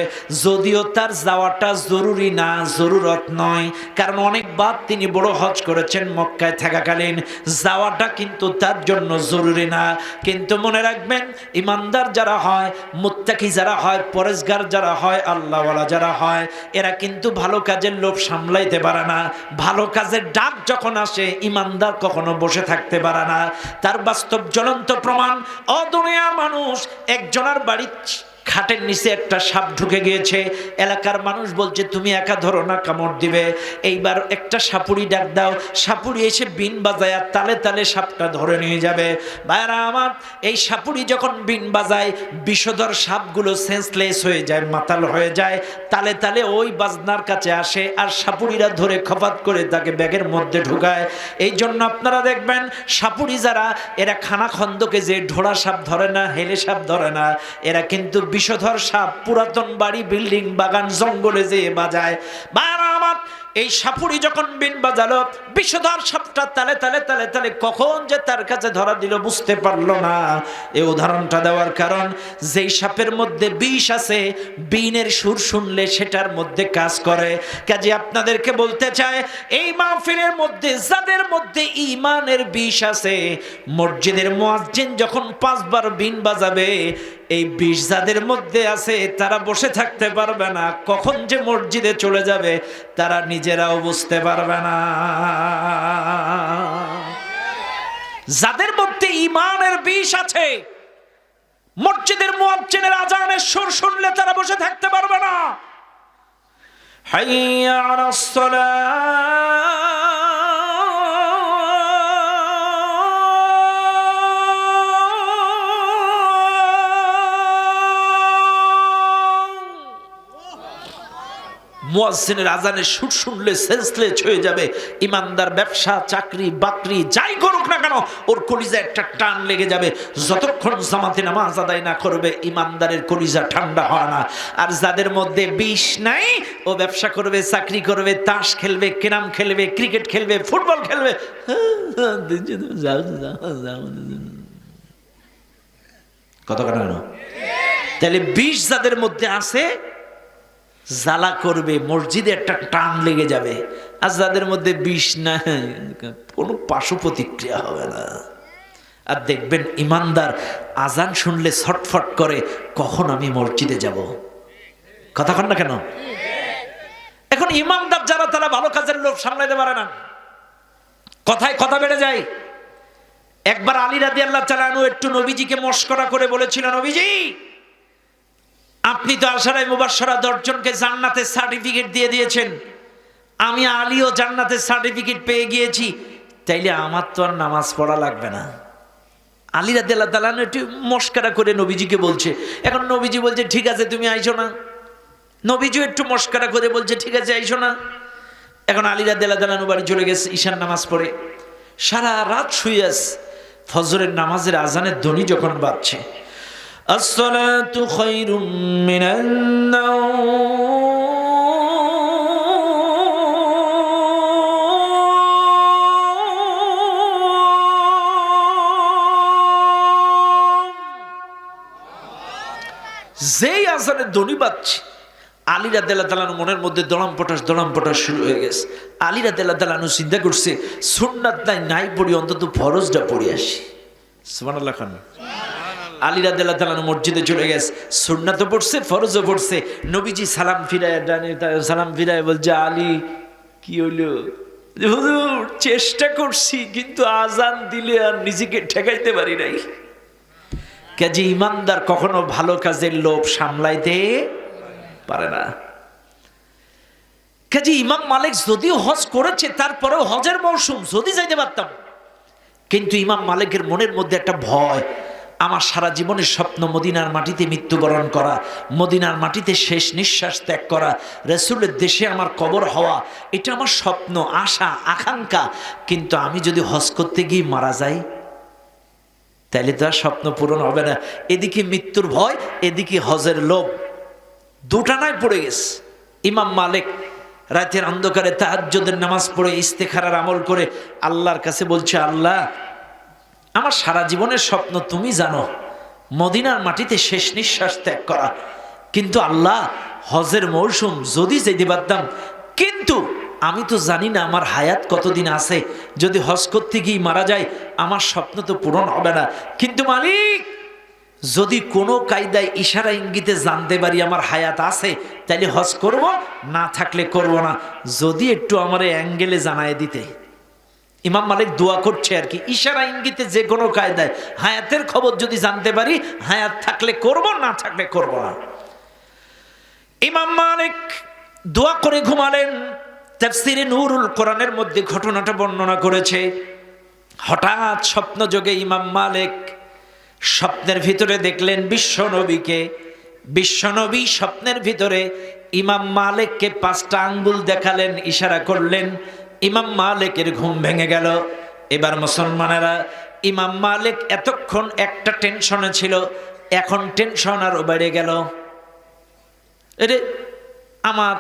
যদিও তার যাওয়াটা জরুরি না, জরুরত নয়, কারণ অনেকবার তিনি বড় হজ করেছেন মক্কায় থাকাকালীন, যাওয়াটা কিন্তু তার জন্য জরুরি না। কিন্তু মনে রাখবেন, ইমানদার যারা হয়, মুত্তাকি যারা হয়, পরেজগার যারা হয়, আল্লাহওয়ালা যারা হয়, এরা কিন্তু ভালো কাজের লোভ সামলাইতে পারে না। ভালো কাজের ডাক যখন আসে, ইমানদার কখনো বসে থাকতে পারে না। তার বাস্তব জ্বলন্ত প্রমাণ, ও দুনিয়ার মানুষ, একজনের বাড়ি খাটের নিচে একটা সাপ ঢুকে গিয়েছে, এলাকার মানুষ বলছে তুমি একা ধরো না, কামড় দিবে। এইবার একটা সাপুড়ি ডাক দাও, সাপুড়ি এসে বিন বাজায় আর তালে তালে সাপটা ধরে নিয়ে যাবে। ভাইরা আমার, এই সাপুড়ি যখন বিন বাজায়, বিষধর সাপগুলো সেন্সলেস হয়ে যায়, মাতাল হয়ে যায়, তালে তালে ওই বাজনার কাছে আসে আর সাপুড়িরা ধরে খপাত করে তাকে ব্যাগের মধ্যে ঢুকায়। এই জন্য আপনারা দেখবেন, সাপুড়ি যারা, এরা খানা খন্দকে যে ঢোড়া সাপ ধরে না, হেলে সাপ ধরে না, এরা কিন্তু বিষধর সাপ পুরাতন বাড়ি, বিল্ডিং, বাগান, জঙ্গলে যেয়ে বাজায়। বাবা আমার, এই সাপুড়ি যখন বিন বাজালো, বিষধর সাপটা তালে তালে তালে তালে কখন যে তার কাছে ধরা দিল বুঝতে পারলো না। এই উদাহরণটা দেওয়ার কারণ, যেই সাপের মধ্যে বিষ আছে, বিনের সুর শুনলে সেটার মধ্যে কাজ করে। কাজে আপনাদেরকে বলতে চায়, এই মাহফিলের মধ্যে যাদের মধ্যে ঈমানের বিষ আছে, মসজিদের মুয়াজ্জিন যখন 5 বার বিন বাজাবে, এই বিষ যাদের মধ্যে আছে তারা বসে থাকতে পারবে না, কখন যে মসজিদে চলে যাবে তারা নিজেরাও বুঝতে পারবে না। যাদের মধ্যে ঈমানের বিষ আছে, মসজিদের মুয়াজ্জিনের আজানের সুর শুনলে তারা বসে থাকতে পারবে না। হাইয়া আলাস সালাহ, মুয়াজ্জিনের আজানের সুর শুনলে সেন্সলেস হয়ে যাবে। ইমানদার ব্যবসা, চাকরি, বাকরি যাই করুক না কেন, ওর কলিজা একটা টান লেগে যাবে। যতক্ষণ জামাতে নামাজ আদায় না করবে, ইমানদারের কলিজা ঠান্ডা হয় না। আর যাদের মধ্যে বিষ নাই, ও ব্যবসা করবে, চাকরি করবে, তাস খেলবে, ক্যারাম খেলবে, ক্রিকেট খেলবে, ফুটবল খেলবে, কত কেন। তাহলে বিষ যাদের মধ্যে আছে, জ্বালা করবে, মসজিদে একটা টান লেগে যাবে। আর যাদের মধ্যে বিষ না, কোনো পার্শ্ব প্রতিক্রিয়া হবে না। আর দেখবেন ইমানদার আজান শুনলে ছটফট করে, কখন আমি মসজিদে যাব। কথা কন না কেন? এখন ইমানদার যারা, তারা ভালো কাজের লোভ সামলাইতে পারে না, কথায় কথা বেড়ে যায়। একবার আলী রাদিয়াল্লাহু তাআলা আনহু একটু নবীজিকে মশকরা করে বলেছিল, নবীজি আপনি তো আশারায়ে মুবাশশারা 10 জনকে জান্নাতের সার্টিফিকেট দিয়ে দিয়েছেন, আমি আলীও জান্নাতের সার্টিফিকেট পেয়ে গিয়েছি, তাইলে আমার তো আর নামাজ পড়া লাগবে না। আলী রাদিয়াল্লাহু তাআলা একটু মশকরা করে নবীজিকে বলছে। এখন নবীজি বলছে ঠিক আছে তুমি আইসো না। নবীজি একটু মশকরা করে বলছে ঠিক আছে আইসো না। এখন আলী রাদিয়াল্লাহু তাআলা বাড়ি চলে গেছে, ঈশার নামাজ পড়ে সারা রাত শুয়ে আছে। ফজরের নামাজের আজানের ধ্বনি যখন বাজছে, আসসালাতু খায়রুম মিনান নাওম, যেই আজানের ধ্বনি বাজছে, আলী রাদিয়াল্লাহু তাআলা মনের মধ্যে দড়াম পটাশ শুরু হয়ে গেছে। আলী রাদিয়াল্লাহু তাআলা চিন্তা করছে, সুন্নাত নাই পড়ি, অন্তত ফরজটা পড়ে আসি। সুবহানাল্লাহ খান। আলী রাদিয়াল্লাহু তাআলা মসজিদে চলে গেছে, সুন্নাতও পড়ছে, ফরজও পড়ছে। নবীজি সালাম ফিরায়, সালাম ফিরায় বলছে, আলী কি হইলো? হুজুর চেষ্টা করছি, কিন্তু আজান দিলে আর নিজেকে ঠেকাইতে পারি নাই। কাজে ইমানদার কখনো ভালো কাজের লোভ সামলাইতে পারে না। কাজে ইমাম মালিক যদিও হজ করেছে, তারপরেও হজের মৌসুম যদি যাইতে পারতাম, কিন্তু ইমাম মালিকের মনের মধ্যে একটা ভয়, আমার সারা জীবনের স্বপ্ন মদিনার মাটিতে মৃত্যুবরণ করা, মদিনার মাটিতে শেষ নিঃশ্বাস ত্যাগ করা, রাসূলের দেশে আমার কবর হওয়া, এটা আমার স্বপ্ন, আশা, আকাঙ্ক্ষা। কিন্তু আমি যদি হজ করতে গিয়ে মারা যাই, তাহলে তো আর স্বপ্ন পূরণ হবে না। এদিকে মৃত্যুর ভয়, এদিকে হজের লোভ, দুটানায় পড়ে গেছে। ইমাম মালিক রাতের অন্ধকারে তাহাজ্জুদের নামাজ পড়ে ইস্তেখারার আমল করে আল্লাহর কাছে বলছে, আল্লাহ আমার সারা জীবনের স্বপ্ন তুমি জানো, মদিনার মাটিতে শেষ নিঃশ্বাস ত্যাগ করা। কিন্তু আল্লাহ হজের মৌসুম যদি যেতে পারতাম, কিন্তু আমি তো জানি না আমার হায়াত কতদিন আছে, যদি হজ করতে গিয়ে মারা যায় আমার স্বপ্ন তো পূরণ হবে না। কিন্তু মালিক, যদি কোনো কায়দায় ইশারা ইঙ্গিতে জানতে পারি আমার হায়াত আছে, তাইলে হজ করব, না থাকলে করব না। যদি একটু আমার অ্যাঙ্গেলে জানায় দিতে। ইমাম মালিক দোয়া করছে আর কি, ইশারা ইঙ্গিতে যে কোনো কায়দায় হায়াতের খবর যদি জানতে পারি, হায়াত থাকলে করব, না থাকলে করব না। ইমাম মালিক দোয়া করে ঘুমালেন। তাফসীরে নূরুল কোরআনের মধ্যে ঘটনাটা বর্ণনা করেছে। হঠাৎ স্বপ্ন যোগে ইমাম মালিক স্বপ্নের ভিতরে দেখলেন বিশ্বনবীকে। বিশ্বনবী স্বপ্নের ভিতরে ইমাম মালিককে 5টা আঙ্গুল দেখালেন, ইশারা করলেন। ইমাম মালিকের ঘুম ভেঙে গেল। এবার মুসলমানেরা, ইমাম মালিক এতক্ষণ একটা টেনশনে ছিল, এখন টেনশন আরো বেড়ে গেল। এরে, আমার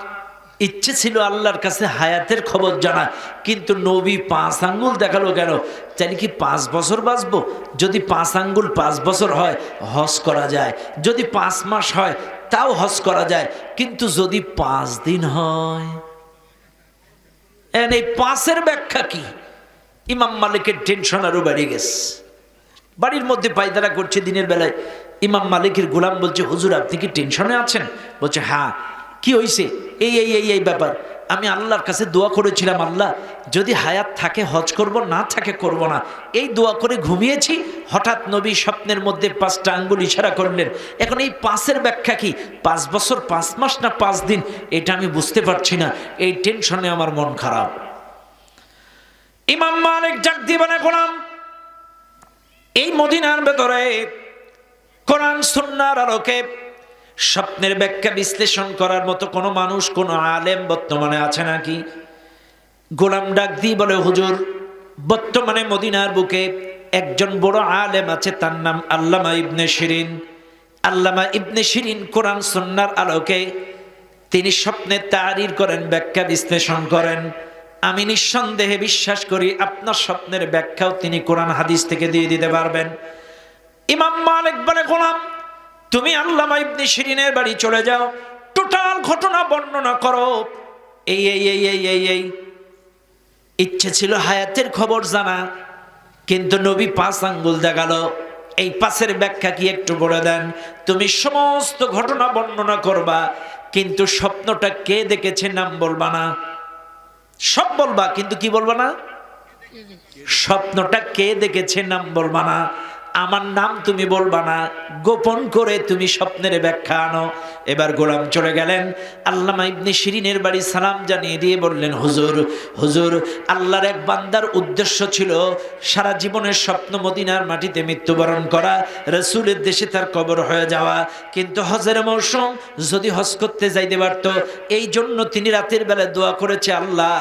ইচ্ছে ছিল আল্লাহর কাছে হায়াতের খবর জানা, কিন্তু নবী 5 আঙ্গুল দেখালো কেন? তাহলে কি 5 বছর বাঁচবো? যদি 5 আঙ্গুল 5 বছর হয় হজ করা যায়, যদি 5 মাস হয় তাও হজ করা যায়, কিন্তু যদি 5 দিন হয়, এই 5-এর ব্যাখ্যা কি? ইমাম মালিকের টেনশন আরো বেড়ে গেছে। বাড়ির মধ্যে পায়তারা করছে দিনের বেলায়। ইমাম মালিকের গোলাম বলছে, হুজুর আপনি কি টেনশনে আছেন? বলছে, হ্যাঁ। কি হয়েছে? এই ব্যাপার। আমি আল্লাহর কাছে দোয়া করেছিলাম, আল্লাহ যদি হায়াত থাকে হজ করব, না থাকে করব না। এই দোয়া করে ঘুমিয়েছি, হঠাৎ নবী স্বপ্নের মধ্যে 5টা আঙ্গুল ইশারা করলেন। এখন এই 5-এর ব্যাখ্যা কি? 5 বছর 5 মাস না 5 দিন, এটা আমি বুঝতে পারছি না। এই টেনশনে আমার মন খারাপ। ইমাম মালিক ডাক দিবেন, গোলাম এই মদিনার ভেতরে কোরআন সুন্নাহর আলোকে স্বপ্নের ব্যাখ্যা বিশ্লেষণ করার মতো কোনো মানুষ, কোনো আলেম বর্তমানে আছে নাকি? গোলাম ডাক দিয়ে বলে, হুজুর বর্তমানে মদিনার বুকে একজন বড় আলেম আছে, তার নাম আল্লামা ইবনে শিরিন। আল্লামা ইবনে শিরিন কোরআন সুন্নাহর আলোকে তিনি স্বপ্নের তারির করেন, ব্যাখ্যা বিশ্লেষণ করেন। আমি নিঃসন্দেহে বিশ্বাস করি আপনার স্বপ্নের ব্যাখ্যাও তিনি কোরআন হাদিস থেকে দিয়ে দিতে পারবেন। ইমাম মালিক বলে, গোলাম তুমি আল্লামা ইবনে শিরিনের বাড়ি চলে যাও, টোটাল ঘটনা বর্ণনা করো। এই ইচ্ছে ছিল হায়াতের খবর জানা, কিন্তু নবী 5 আঙ্গুল দেখালো। এই 5-এর ব্যাখ্যা কি একটু বলে দেন। তুমি সমস্ত ঘটনা বর্ণনা করবা, কিন্তু স্বপ্নটা কে দেখেছে নাম বলবা না। সব বলবা, কিন্তু কি বলবা না? স্বপ্নটা কে দেখেছে নাম বলবা না। আমার নাম তুমি বলবা না, গোপন করে তুমি স্বপ্নের ব্যাখ্যা আনো। এবার গোলাম চলে গেলেন আল্লামা ইবনে শিরিনের বাড়ি, সালাম জানিয়ে দিয়ে বললেন, হুজুর আল্লাহর এক বান্দার উদ্দেশ্য ছিল সারা জীবনের স্বপ্ন মদিনার মাটিতে মৃত্যুবরণ করা, রাসূলের দেশে তার কবর হয়ে যাওয়া, কিন্তু হজের মৌসুম যদি হজ করতে যাইতে পারত, এই জন্য তিনি রাতের বেলা দোয়া করেছে, আল্লাহ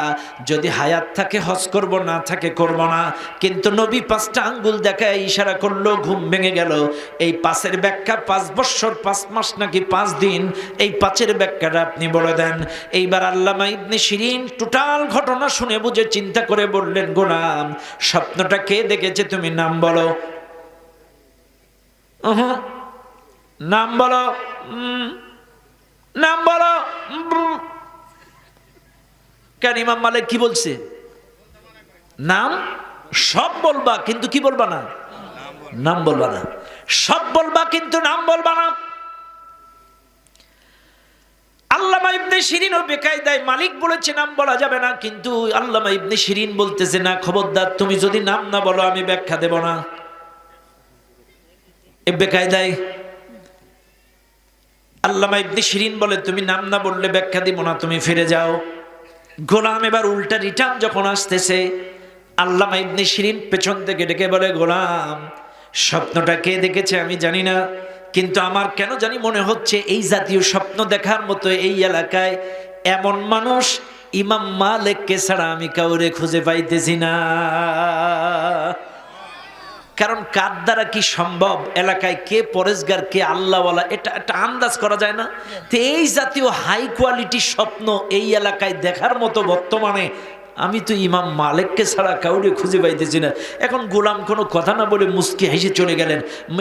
যদি হায়াত থাকে হজ করব, না থাকে করব না। কিন্তু নবী 5টা আঙ্গুল দেখায় ইশারা করল, ঘুম ভেঙে গেল। এই 5-এর ব্যাখ্যা 5 বছর 5 মাস নাকি 5 দিন, এই 5-এর ব্যাখ্যাটা আপনি বলে দেন। এইবার আল্লামা ইবনে শিরিন টোটাল ঘটনা শুনে বুঝে চিন্তা করে বললেন, গোলাম স্বপ্নটা কে দেখেছে তুমি নাম বলো। নাম বলো, নাম বলো। কেন ইমাম মালিক কি বলছে? নাম সব বলবা, কিন্তু কি বলবা না? নাম বলবা না। সব বলবা কিন্তু নাম বলবা না। আল্লামা ইবনে শিরিন ও বেকায়দায় মালিক বলেছে নাম বলা যাবে না, কিন্তু আল্লামা ইবনে শিরিন বলতেছে, না খবরদার, তুমি যদি নাম না বলো আমি ব্যাখ্যা দেব না। এ বেকায়দায় আল্লামা ইবনে শিরিন বলে, তুমি নাম না বললে ব্যাখ্যা দিব না, তুমি ফিরে যাও। গোলাম এবার উল্টা রিটার্ন যখন আসতেছে, আল্লামা ইবনে শিরিন পেছন থেকে ডেকে বলে, গোলাম স্বপ্নটা কে দেখেছে আমি জানি না, কিন্তু আমার কেন জানি মনে হচ্ছে এই জাতীয় স্বপ্ন দেখার মতো এই এলাকায় এমন মানুষ ইমাম মালিককে ছাড়া আমি কাউরে খুঁজে পাইতেছি না। কারণ কার দ্বারা কি সম্ভব, এলাকায় কে পরেশগার কে আল্লাহওয়ালা এটা একটা আন্দাজ করা যায় না। তো এই জাতীয় হাই কোয়ালিটির স্বপ্ন এই এলাকায় দেখার মতো বর্তমানে আমি তো ইমাম মালিককে ছাড়া কাউরে খুঁজে পাইতেছি না। এখন গোলাম কোনো কথা না বলে মুস্কি হেসে চলে গেলেন।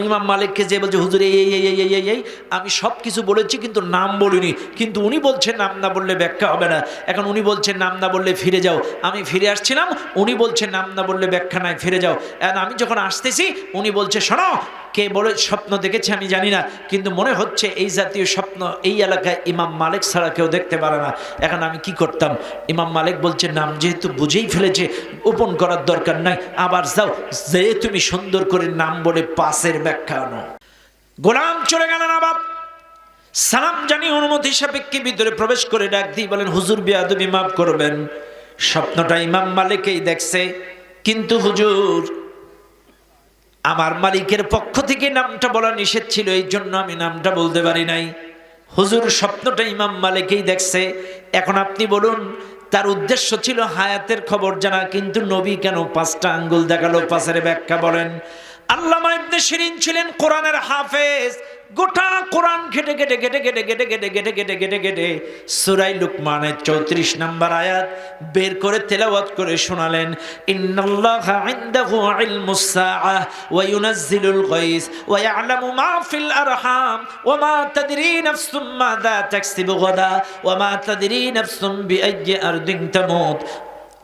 ইমাম মালিককে যে বলছে হুজুর এই এই এই এই এই এই আমি সব কিছু বলেছি কিন্তু নাম বলিনি, কিন্তু উনি বলছেন নাম না বললে ব্যাখ্যা হবে না। এখন উনি বলছেন নাম না বললে ফিরে যাও, আমি ফিরে আসছিলাম, উনি বলছেন নাম না বললে ব্যাখ্যা নাই ফিরে যাও। এখন আমি যখন আসতেছি উনি বলছে শোনো কে বলে স্বপ্ন দেখেছে আমি জানি না, কিন্তু মনে হচ্ছে এই জাতীয় স্বপ্ন এই এলাকায় ইমাম মালিক ছাড়া কেউ দেখতে পারে না। এখন আমি কি করতাম? ইমাম মালিক বলছে নাম যেহেতু বুঝেই ফেলেছে গোপন করার দরকার নাই, আবার যাও যে তুমি সুন্দর করে নাম বলে পাশের ব্যাখ্যা আনো। গোলাম চলে গেলেন, আবার সালাম জানিয়ে অনুমতি সাপেক্ষে ভিতরে প্রবেশ করে ডাক দিয়ে বলেন হুজুর বেয়াদবি মাফ করবেন, স্বপ্নটা ইমাম মালিকই দেখছে, কিন্তু হুজুর আমার মালিকের পক্ষ থেকে নামটা বলা নিষেধ ছিল, এই জন্য আমি নামটা বলতে পারি নাই। হুজুর স্বপ্নটা ইমাম মালিকই দেখছে, এখন আপনি বলুন তার উদ্দেশ্য ছিল হায়াতের খবর জানা, কিন্তু নবী কেন 5টা আঙ্গুল দেখালো? পাশের ব্যাখ্যা বলেন। আল্লামা ইবনে শিরিন ছিলেন কোরআনের হাফেজ, গোটা কোরআন ঘেটে ঘেটে ঘেটে ঘেটে ঘেটে ঘেটে ঘেটে ঘেটে ঘেটে ঘেটে সূরা লুকমানের 34 নম্বর আয়াত বের করে তেলাওয়াত করে শোনালেন। ইন্নাল্লাহা ইনদাহু ইলমুস সাআহ ওয়া ইউনাজ্জিলুল গায়স ওয়া ইয়ালামু মা ফিল আরহাম ওয়া মা তাদরি নাফসুম মাযা তাকসিবু গাদা ওয়া মা তাদরি নাফসুম বিআইয়ি আরদিন তামুত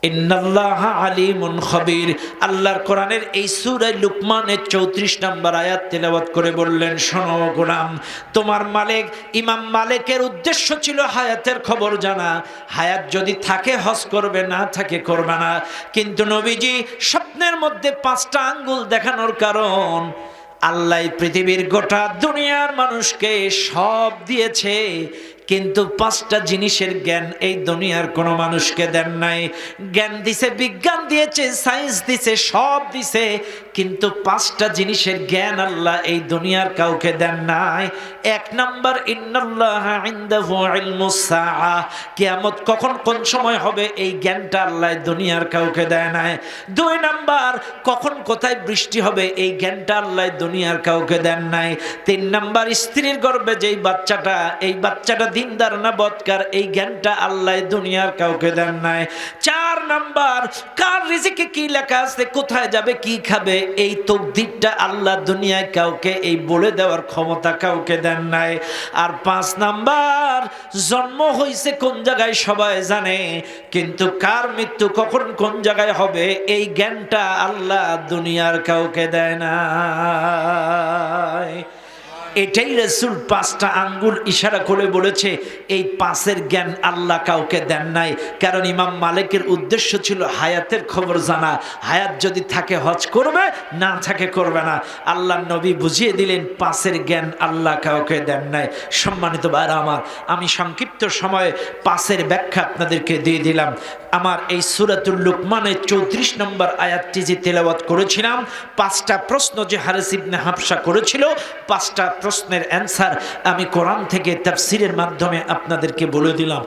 ইন্নাল্লাহা আলিমুন খবীর। আল্লাহর কোরআনের এই সূরা লুকমানের 34 নম্বর আয়াত তেলাওয়াত করে বললেন শোনো গোলাম, তোমার মালিক ইমাম মালিকের উদ্দেশ্য ছিল হায়াতের খবর জানা, হায়াত যদি থাকে হজ করবে, না থাকে করবে না। কিন্তু নবীজি স্বপ্নের মধ্যে 5টা আঙ্গুল দেখানোর কারণ আল্লাহ পৃথিবীর গোটা দুনিয়ার মানুষকে সব দিয়েছে, কিন্তু 5টা জিনিসের জ্ঞান এই দুনিয়ার কোনো মানুষকে দেন নাই। জ্ঞান দিছে, বিজ্ঞান দিয়েছে, সায়েন্স দিছে, সব দিছে, কিন্তু 5টা জিনিসের জ্ঞান আল্লাহ এই দুনিয়ার কাউকে দেন নাই। 1 নাম্বার ইন্নাল্লাহা ইনদাহু ইলমুস সাআহ, কিয়ামত কখন কোন সময় হবে এই জ্ঞানটা আল্লাহ দুনিয়ার কাউকে দেয় নাই। 2 নাম্বার কখন কোথায় বৃষ্টি হবে এই জ্ঞানটা আল্লাহ দুনিয়ার কাউকে দেন নাই। 3 নাম্বার স্ত্রীর গর্ভে যেই বাচ্চাটা, এই বাচ্চাটা দিনদার না বদকার, এই জ্ঞানটা আল্লাহ দুনিয়ার কাউকে দেন নাই। 4 নাম্বার কার রিজিকে কি লেখা আছে, কোথায় যাবে, কি খাবে, এই তকদিরটা আল্লাহ দুনিয়ায় কাউকে এই বলে দেওয়ার ক্ষমতা কাউকে দেন নাই। আর 5 নাম্বার জন্ম হইছে কোন জায়গায় সবাই জানে, কিন্তু কার মৃত্যু কখন কোন জায়গায় হবে এই জ্ঞানটা আল্লাহ দুনিয়ার কাউকে দেয় না। এটাই রাসূল 5টা আঙ্গুল ইশারা করে বলেছে এই 5এর জ্ঞান আল্লাহ কাউকে দেন নাই। কারণ ইমাম মালিকের উদ্দেশ্য ছিল হায়াতের খবর জানা, হায়াত যদি থাকে হজ করবে, না থাকে করবে না। আল্লাহ নবী বুঝিয়ে দিলেন 5এর জ্ঞান আল্লাহ কাউকে দেন নাই। সম্মানিত ভাইরা আমার, আমি সংক্ষিপ্ত সময়ে 5এর ব্যাখ্যা আপনাদেরকে দিয়ে দিলাম। আমার এই সূরাতুল লুকমানের 34 নম্বর আয়াতটি যে তেলাওয়াত করেছিলাম, 5টা প্রশ্ন যে হারিস ইবনে হাবশা করেছিল, 5টা প্রশ্নের অ্যান্সার আমি কোরআন থেকে তাফসীরের মাধ্যমে আপনাদেরকে বলে দিলাম।